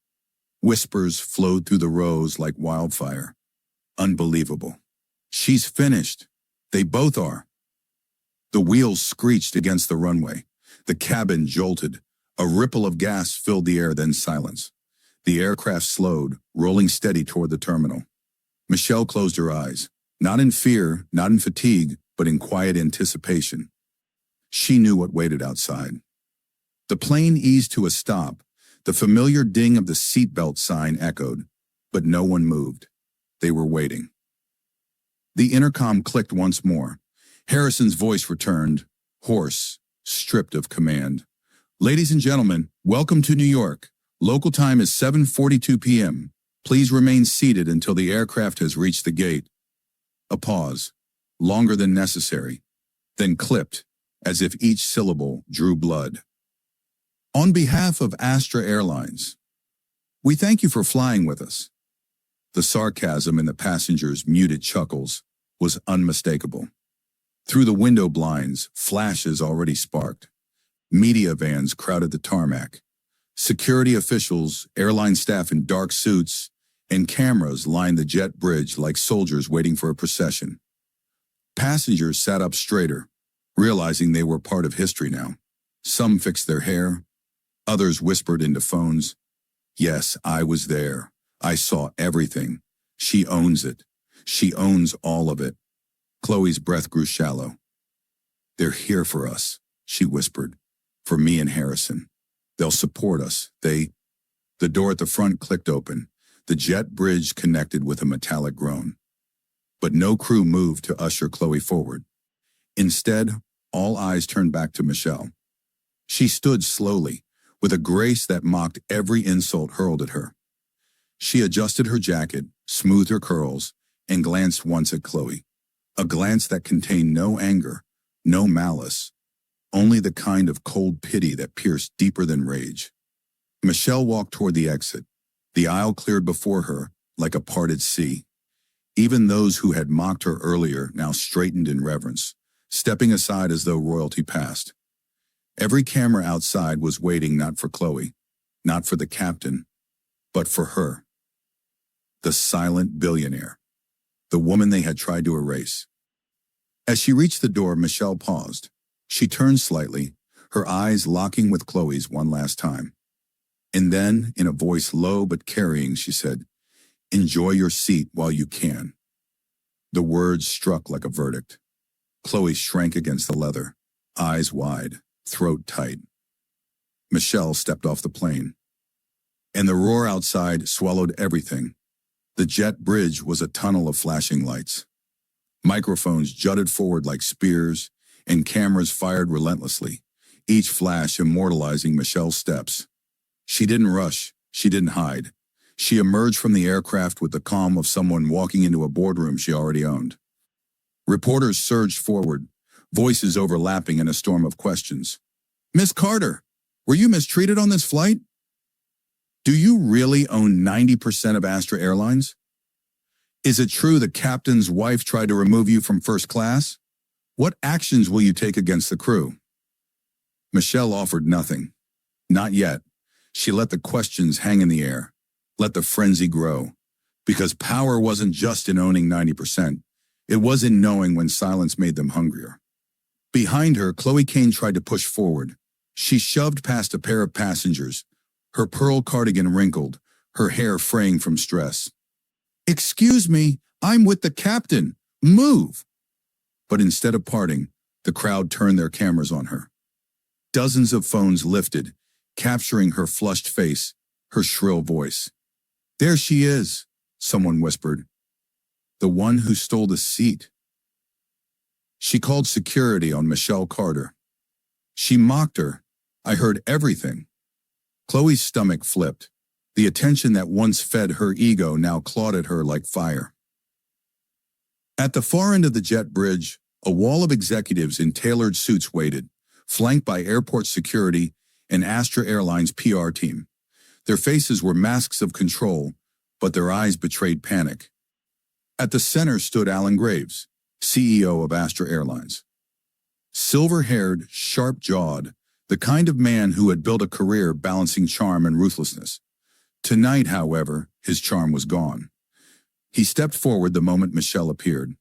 Whispers flowed through the rows like wildfire. "Unbelievable. She's finished. They both are." The wheels screeched against the runway. The cabin jolted. A ripple of gas filled the air, then silence. The aircraft slowed, rolling steady toward the terminal. Michelle closed her eyes, not in fear, not in fatigue, but in quiet anticipation. She knew what waited outside. The plane eased to a stop. The familiar ding of the seatbelt sign echoed, but no one moved. They were waiting. The intercom clicked once more. Harrison's voice returned, hoarse, stripped of command. "Ladies and gentlemen, welcome to New York. Local time is 7:42 p.m. Please remain seated until the aircraft has reached the gate." A pause, longer than necessary, then clipped, as if each syllable drew blood. "On behalf of Astra Airlines, we thank you for flying with us." The sarcasm in the passengers' muted chuckles was unmistakable. Through the window blinds, flashes already sparked. Media vans crowded the tarmac. Security officials, airline staff in dark suits, and cameras lined the jet bridge like soldiers waiting for a procession. Passengers sat up straighter, realizing they were part of history now. Some fixed their hair. Others whispered into phones, "Yes, I was there. I saw everything. She owns it. She owns all of it." Chloe's breath grew shallow. "They're here for us," she whispered. "For me and Harrison. They'll support us. The door at the front clicked open. The jet bridge connected with a metallic groan. But no crew moved to usher Chloe forward. Instead, all eyes turned back to Michelle. She stood slowly, with a grace that mocked every insult hurled at her. She adjusted her jacket, smoothed her curls, and glanced once at Chloe. A glance that contained no anger, no malice, only the kind of cold pity that pierced deeper than rage. Michelle walked toward the exit. The aisle cleared before her like a parted sea. Even those who had mocked her earlier now straightened in reverence, stepping aside as though royalty passed. Every camera outside was waiting not for Chloe, not for the captain, but for her. The silent billionaire. The woman they had tried to erase. As she reached the door, Michelle paused. She turned slightly, her eyes locking with Chloe's one last time. And then, in a voice low but carrying, she said, "Enjoy your seat while you can." The words struck like a verdict. Chloe shrank against the leather, eyes wide, throat tight. Michelle stepped off the plane, and the roar outside swallowed everything. The jet bridge was a tunnel of flashing lights. Microphones jutted forward like spears, and cameras fired relentlessly, each flash immortalizing Michelle's steps. She didn't rush, she didn't hide. She emerged from the aircraft with the calm of someone walking into a boardroom she already owned. Reporters surged forward, voices overlapping in a storm of questions. "Miss Carter, were you mistreated on this flight? Do you really own 90% of Astra Airlines? Is it true the captain's wife tried to remove you from first class? What actions will you take against the crew?" Michelle offered nothing. Not yet. She let the questions hang in the air, let the frenzy grow. Because power wasn't just in owning 90%. It was in knowing when silence made them hungrier. Behind her, Chloe Kane tried to push forward. She shoved past a pair of passengers, her pearl cardigan wrinkled, her hair fraying from stress. "Excuse me, I'm with the captain. Move!" But instead of parting, the crowd turned their cameras on her. Dozens of phones lifted, capturing her flushed face, her shrill voice. "There she is," someone whispered. "The one who stole the seat." She called security on Michelle Carter. She mocked her. "I heard everything." Chloe's stomach flipped. The attention that once fed her ego now clawed at her like fire. At the far end of the jet bridge, a wall of executives in tailored suits waited, flanked by airport security and Astra Airlines PR team. Their faces were masks of control, but their eyes betrayed panic. At the center stood Alan Graves, CEO of Astra Airlines. Silver-haired, sharp-jawed, the kind of man who had built a career balancing charm and ruthlessness. Tonight, however, his charm was gone. He stepped forward the moment Michelle appeared.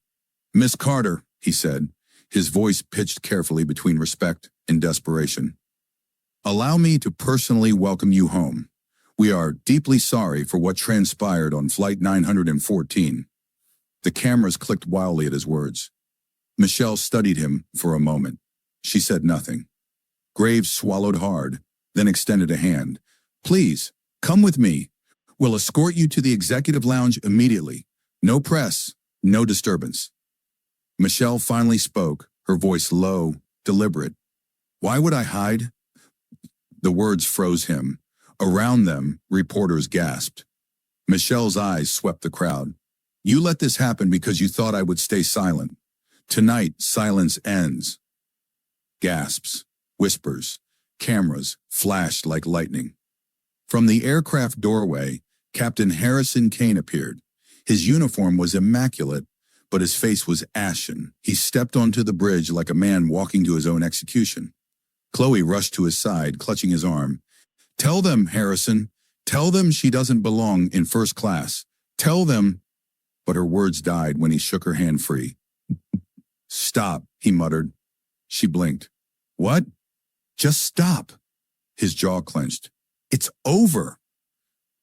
"Miss Carter," he said, his voice pitched carefully between respect and desperation. "Allow me to personally welcome you home. We are deeply sorry for what transpired on Flight 914. The cameras clicked wildly at his words. Michelle studied him for a moment. She said nothing. Graves swallowed hard, then extended a hand. "Please, come with me. We'll escort you to the executive lounge immediately. No press, no disturbance." Michelle finally spoke, her voice low, deliberate. "Why would I hide?" The words froze him. Around them, reporters gasped. Michelle's eyes swept the crowd. "You let this happen because you thought I would stay silent. Tonight, silence ends." Gasps, whispers, cameras flashed like lightning. From the aircraft doorway, Captain Harrison Kane appeared. His uniform was immaculate, but his face was ashen. He stepped onto the bridge like a man walking to his own execution. Chloe rushed to his side, clutching his arm. "Tell them, Harrison. Tell them she doesn't belong in first class. Tell them—" But her words died when he shook her hand free. "Stop," he muttered. She blinked. "What?" "Just stop." His jaw clenched. "It's over."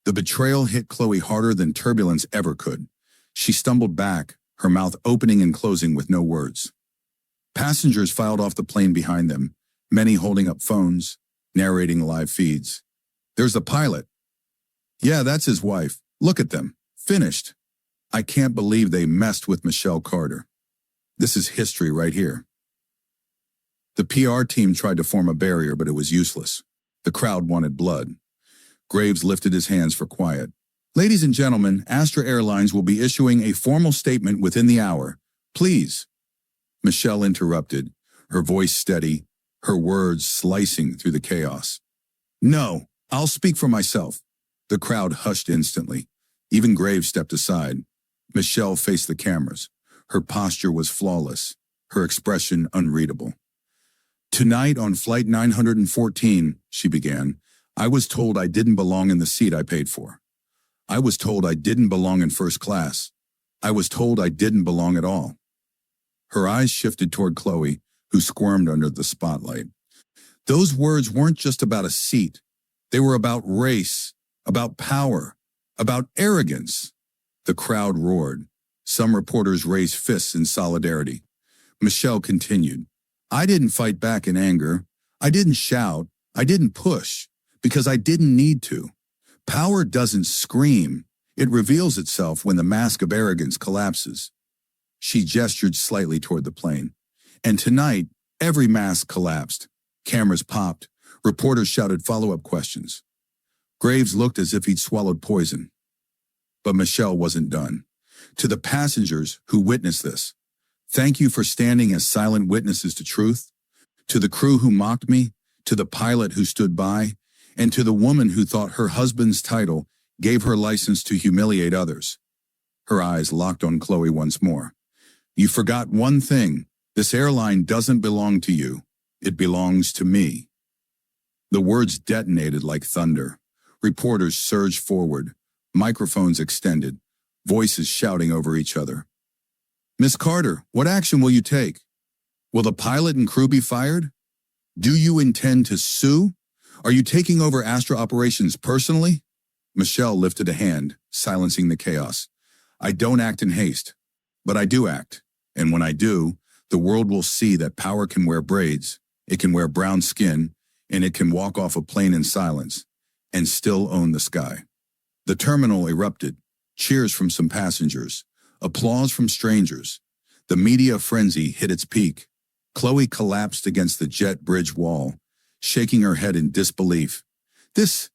The betrayal hit Chloe harder than turbulence ever could. She stumbled back, her mouth opening and closing with no words. Passengers filed off the plane behind them, many holding up phones, narrating live feeds. "There's the pilot." "Yeah, that's his wife. Look at them. Finished." "I can't believe they messed with Michelle Carter. This is history right here." The PR team tried to form a barrier, but it was useless. The crowd wanted blood. Graves lifted his hands for quiet. "Ladies and gentlemen, Astra Airlines will be issuing a formal statement within the hour. Please." Michelle interrupted, her voice steady, her words slicing through the chaos. "No, I'll speak for myself." The crowd hushed instantly. Even Graves stepped aside. Michelle faced the cameras. Her posture was flawless, her expression unreadable. "Tonight on Flight 914, she began, "I was told I didn't belong in the seat I paid for. I was told I didn't belong in first class. I was told I didn't belong at all." Her eyes shifted toward Chloe, who squirmed under the spotlight. Those words weren't just about a seat. They were about race, about power, about arrogance. The crowd roared. Some reporters raised fists in solidarity. Michelle continued, "I didn't fight back in anger. I didn't shout. I didn't push, because I didn't need to. Power doesn't scream. It reveals itself when the mask of arrogance collapses. She gestured slightly toward the plane. And tonight, every mask collapsed. Cameras popped. Reporters shouted follow-up questions. Graves looked as if he'd swallowed poison. But Michelle wasn't done. To the passengers who witnessed this, thank you for standing as silent witnesses to truth. To the crew who mocked me, to the pilot who stood by, and to the woman who thought her husband's title gave her license to humiliate others. Her eyes locked on Chloe once more. You forgot one thing. This airline doesn't belong to you. It belongs to me. The words detonated like thunder. Reporters surged forward, microphones extended, voices shouting over each other. Miss Carter, what action will you take? Will the pilot and crew be fired? Do you intend to sue? Are you taking over Astra operations personally? Michelle lifted a hand, silencing the chaos. I don't act in haste, but I do act. And when I do, the world will see that power can wear braids, it can wear brown skin, and it can walk off a plane in silence and still own the sky. The terminal erupted, cheers from some passengers, applause from strangers. The media frenzy hit its peak. Chloe collapsed against the jet bridge wall, shaking her head in disbelief. This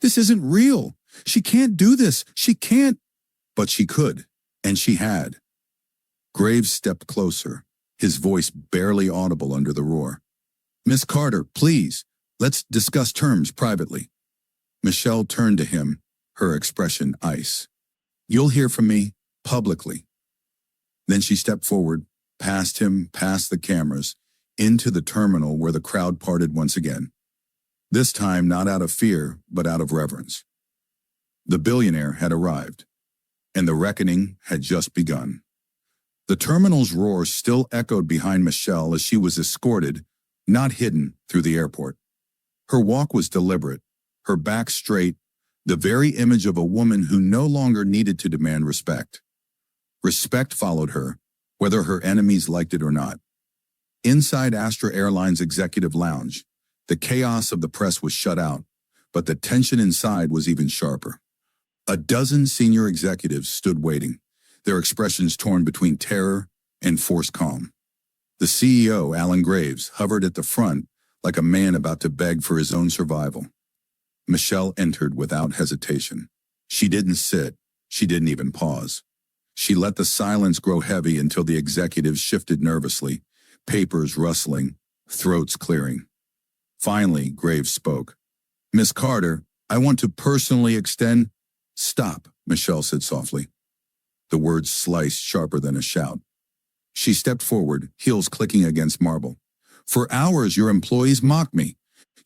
isn't real. She can't do this. She can't. But she could, and she had. Graves stepped closer, his voice barely audible under the roar. Miss Carter, please, let's discuss terms privately. Michelle turned to him, her expression ice. You'll hear from me publicly. Then she stepped forward, past him, past the cameras, into the terminal where the crowd parted once again. This time not out of fear, but out of reverence. The billionaire had arrived, and the reckoning had just begun. The terminal's roar still echoed behind Michelle as she was escorted, not hidden, through the airport. Her walk was deliberate, her back straight, the very image of a woman who no longer needed to demand respect. Respect followed her, whether her enemies liked it or not. Inside Astra Airlines Executive Lounge, the chaos of the press was shut out, but the tension inside was even sharper. A dozen senior executives stood waiting, their expressions torn between terror and forced calm. The CEO, Alan Graves, hovered at the front like a man about to beg for his own survival. Michelle entered without hesitation. She didn't sit. She didn't even pause. She let the silence grow heavy until the executives shifted nervously, papers rustling, throats clearing. Finally, Graves spoke. Miss Carter, I want to personally extend... Stop, Michelle said softly. The words sliced sharper than a shout. She stepped forward, heels clicking against marble. For hours, your employees mocked me.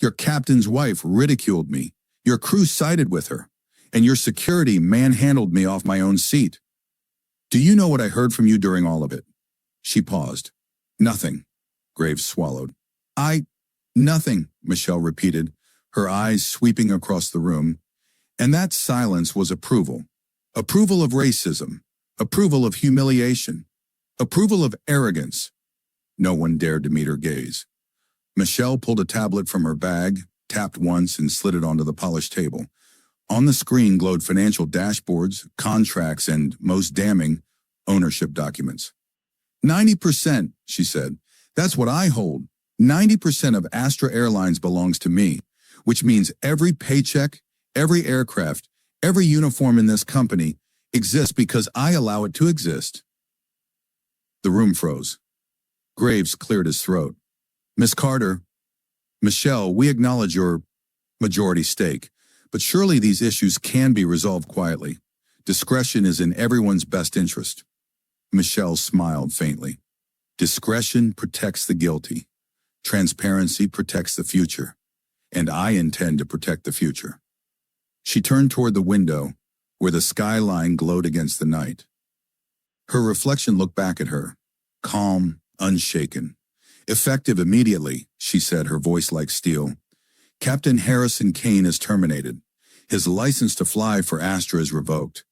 Your captain's wife ridiculed me. Your crew sided with her. And your security manhandled me off my own seat. Do you know what I heard from you during all of it? She paused. Nothing. Graves swallowed. Nothing, Michelle repeated, her eyes sweeping across the room. And that silence was approval. Approval of racism. Approval of humiliation. Approval of arrogance. No one dared to meet her gaze. Michelle pulled a tablet from her bag, tapped once, and slid it onto the polished table. On the screen glowed financial dashboards, contracts, and, most damning, ownership documents. 90%, she said. That's what I hold. 90% of Astra Airlines belongs to me, which means every paycheck, every aircraft, every uniform in this company exists because I allow it to exist. The room froze. Graves cleared his throat. Miss Carter, Michelle, we acknowledge your majority stake, but surely these issues can be resolved quietly. Discretion is in everyone's best interest. Michelle smiled faintly. Discretion protects the guilty. Transparency protects the future. And I intend to protect the future. She turned toward the window, where the skyline glowed against the night. Her reflection looked back at her, calm, unshaken. Effective immediately, she said, her voice like steel. Captain Harrison Kane is terminated. His license to fly for Astra is revoked.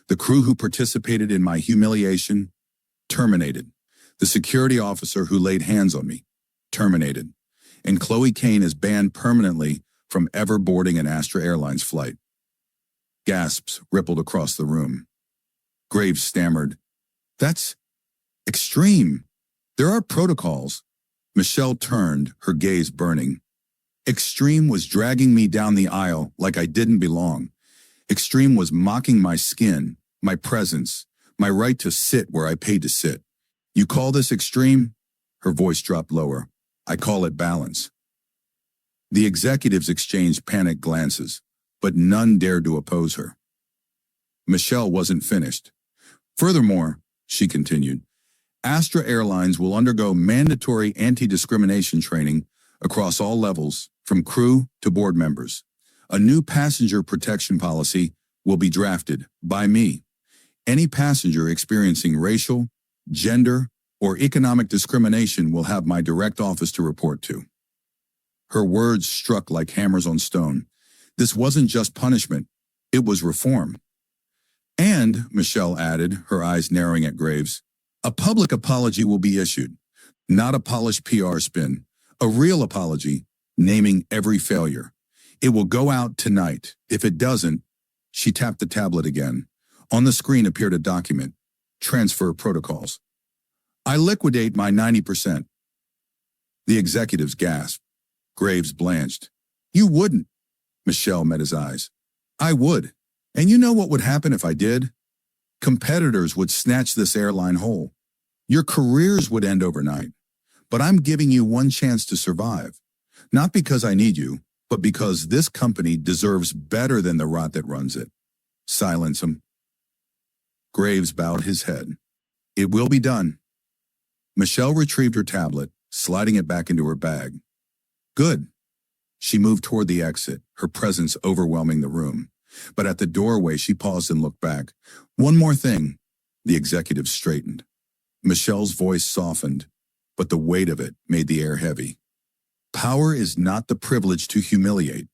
The crew who participated in my humiliation, terminated. The security officer who laid hands on me, terminated. and Chloe Kane is banned permanently from ever boarding an Astra Airlines flight. Gasps rippled across the room. Graves stammered, "That's extreme. There are protocols." Michelle turned, her gaze burning. Extreme was dragging me down the aisle like I didn't belong. Extreme was mocking my skin, my presence, my right to sit where I paid to sit. "You call this extreme?" Her voice dropped lower. "I call it balance." The executives exchanged panicked glances, but none dared to oppose her. Michelle wasn't finished. "Furthermore," she continued, "Astra Airlines will undergo mandatory anti-discrimination training across all levels, from crew to board members. A new passenger protection policy will be drafted by me. Any passenger experiencing racial, gender, or economic discrimination will have my direct office to report to." Her words struck like hammers on stone. This wasn't just punishment, it was reform. "And," Michelle added, her eyes narrowing at Graves, "a public apology will be issued. Not a polished PR spin. A real apology, naming every failure. It will go out tonight. If it doesn't," she tapped the tablet again. On the screen appeared a document. Transfer protocols. "I liquidate my 90%. The executives gasped. Graves blanched. "You wouldn't." Michelle met his eyes. "I would. And you know what would happen if I did? Competitors would snatch this airline whole. Your careers would end overnight. But I'm giving you one chance to survive. Not because I need you, but because this company deserves better than the rot that runs it. Silence him." Graves bowed his head. "It will be done." Michelle retrieved her tablet, sliding it back into her bag. "Good." She moved toward the exit, her presence overwhelming the room. But at the doorway, she paused and looked back. "One more thing." The executive straightened. Michelle's voice softened, but the weight of it made the air heavy. "Power is not the privilege to humiliate.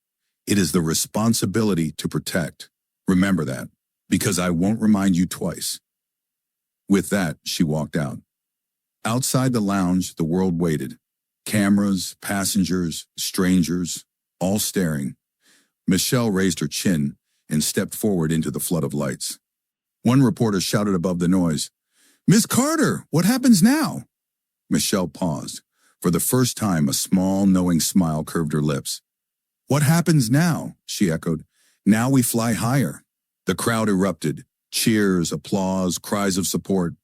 It is the responsibility to protect. Remember that, because I won't remind you twice." With that, she walked out. Outside the lounge, the world waited. Cameras, passengers, strangers, all staring. Michelle raised her chin and stepped forward into the flood of lights. One reporter shouted above the noise, "Miss Carter, what happens now?" Michelle paused. For the first time, a small, knowing smile curved her lips. "What happens now?" she echoed. "Now we fly higher." The crowd erupted. Cheers, applause, cries of support.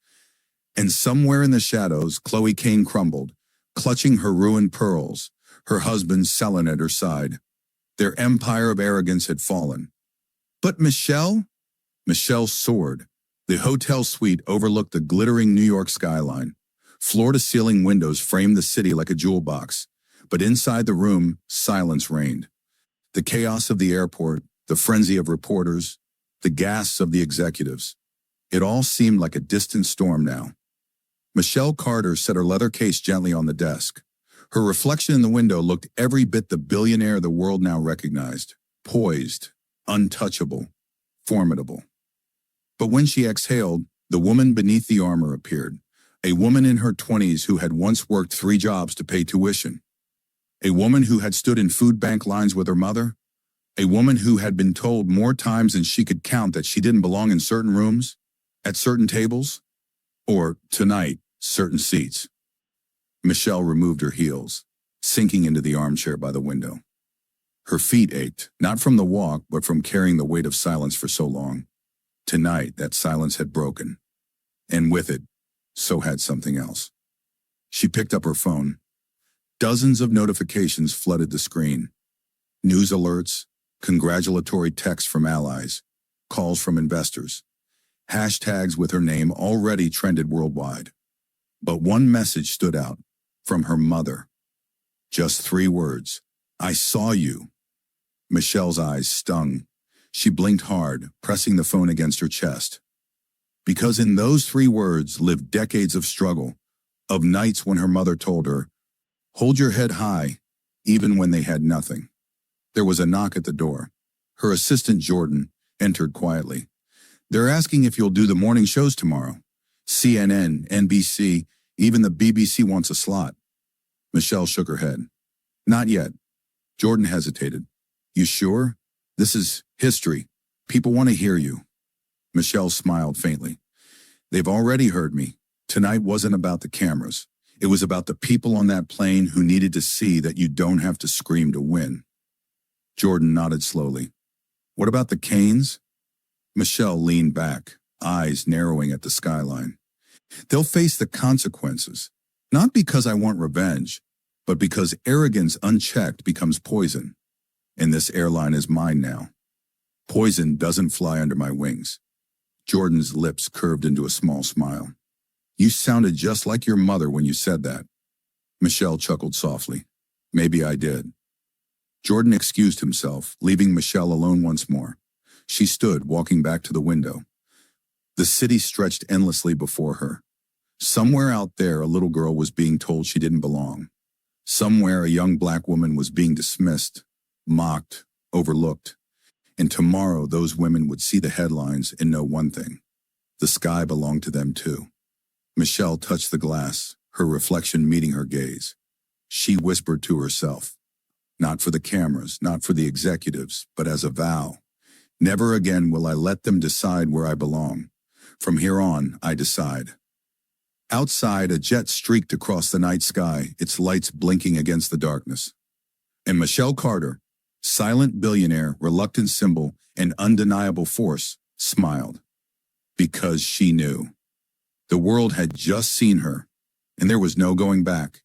And somewhere in the shadows, Chloe Kane crumbled, clutching her ruined pearls, her husband sullen at her side. Their empire of arrogance had fallen. But Michelle? Michelle soared. The hotel suite overlooked the glittering New York skyline. Floor-to-ceiling windows framed the city like a jewel box. But inside the room, silence reigned. The chaos of the airport, the frenzy of reporters, the gasps of the executives. It all seemed like a distant storm now. Michelle Carter set her leather case gently on the desk. Her reflection in the window looked every bit the billionaire the world now recognized. Poised, untouchable, formidable. But when she exhaled, the woman beneath the armor appeared. A woman in her 20s who had once worked 3 jobs to pay tuition. A woman who had stood in food bank lines with her mother. A woman who had been told more times than she could count that she didn't belong in certain rooms, at certain tables, or, tonight, certain seats. Michelle removed her heels, sinking into the armchair by the window. Her feet ached, not from the walk, but from carrying the weight of silence for so long. Tonight, that silence had broken. And with it, so had something else. She picked up her phone. Dozens of notifications flooded the screen. News alerts, congratulatory texts from allies, calls from investors. Hashtags with her name already trended worldwide. But one message stood out, from her mother. Just 3 words. "I saw you." Michelle's eyes stung. She blinked hard, pressing the phone against her chest. Because in those 3 words lived decades of struggle, of nights when her mother told her, "Hold your head high," even when they had nothing. There was a knock at the door. Her assistant, Jordan, entered quietly. "They're asking if you'll do the morning shows tomorrow. CNN, NBC, even the BBC wants a slot." Michelle shook her head. Not yet. Jordan hesitated. You sure? This is history. People want to hear you. Michelle smiled faintly. They've already heard me. Tonight wasn't about the cameras. It was about the people on that plane who needed to see that you don't have to scream to win. Jordan nodded slowly. What about the Kanes? Michelle leaned back, eyes narrowing at the skyline. They'll face the consequences, not because I want revenge, but because arrogance unchecked becomes poison. And this airline is mine now. Poison doesn't fly under my wings. Jordan's lips curved into a small smile. You sounded just like your mother when you said that. Michelle chuckled softly. Maybe I did. Jordan excused himself, leaving Michelle alone once more. She stood, walking back to the window. The city stretched endlessly before her. Somewhere out there, a little girl was being told she didn't belong. Somewhere, a young black woman was being dismissed, mocked, overlooked. And tomorrow, those women would see the headlines and know one thing. The sky belonged to them too. Michelle touched the glass, her reflection meeting her gaze. She whispered to herself, not for the cameras, not for the executives, but as a vow. Never again will I let them decide where I belong. From here on, I decide. Outside, a jet streaked across the night sky, its lights blinking against the darkness. And Michelle Carter, silent billionaire, reluctant symbol, and undeniable force, smiled. Because she knew. The world had just seen her, and there was no going back.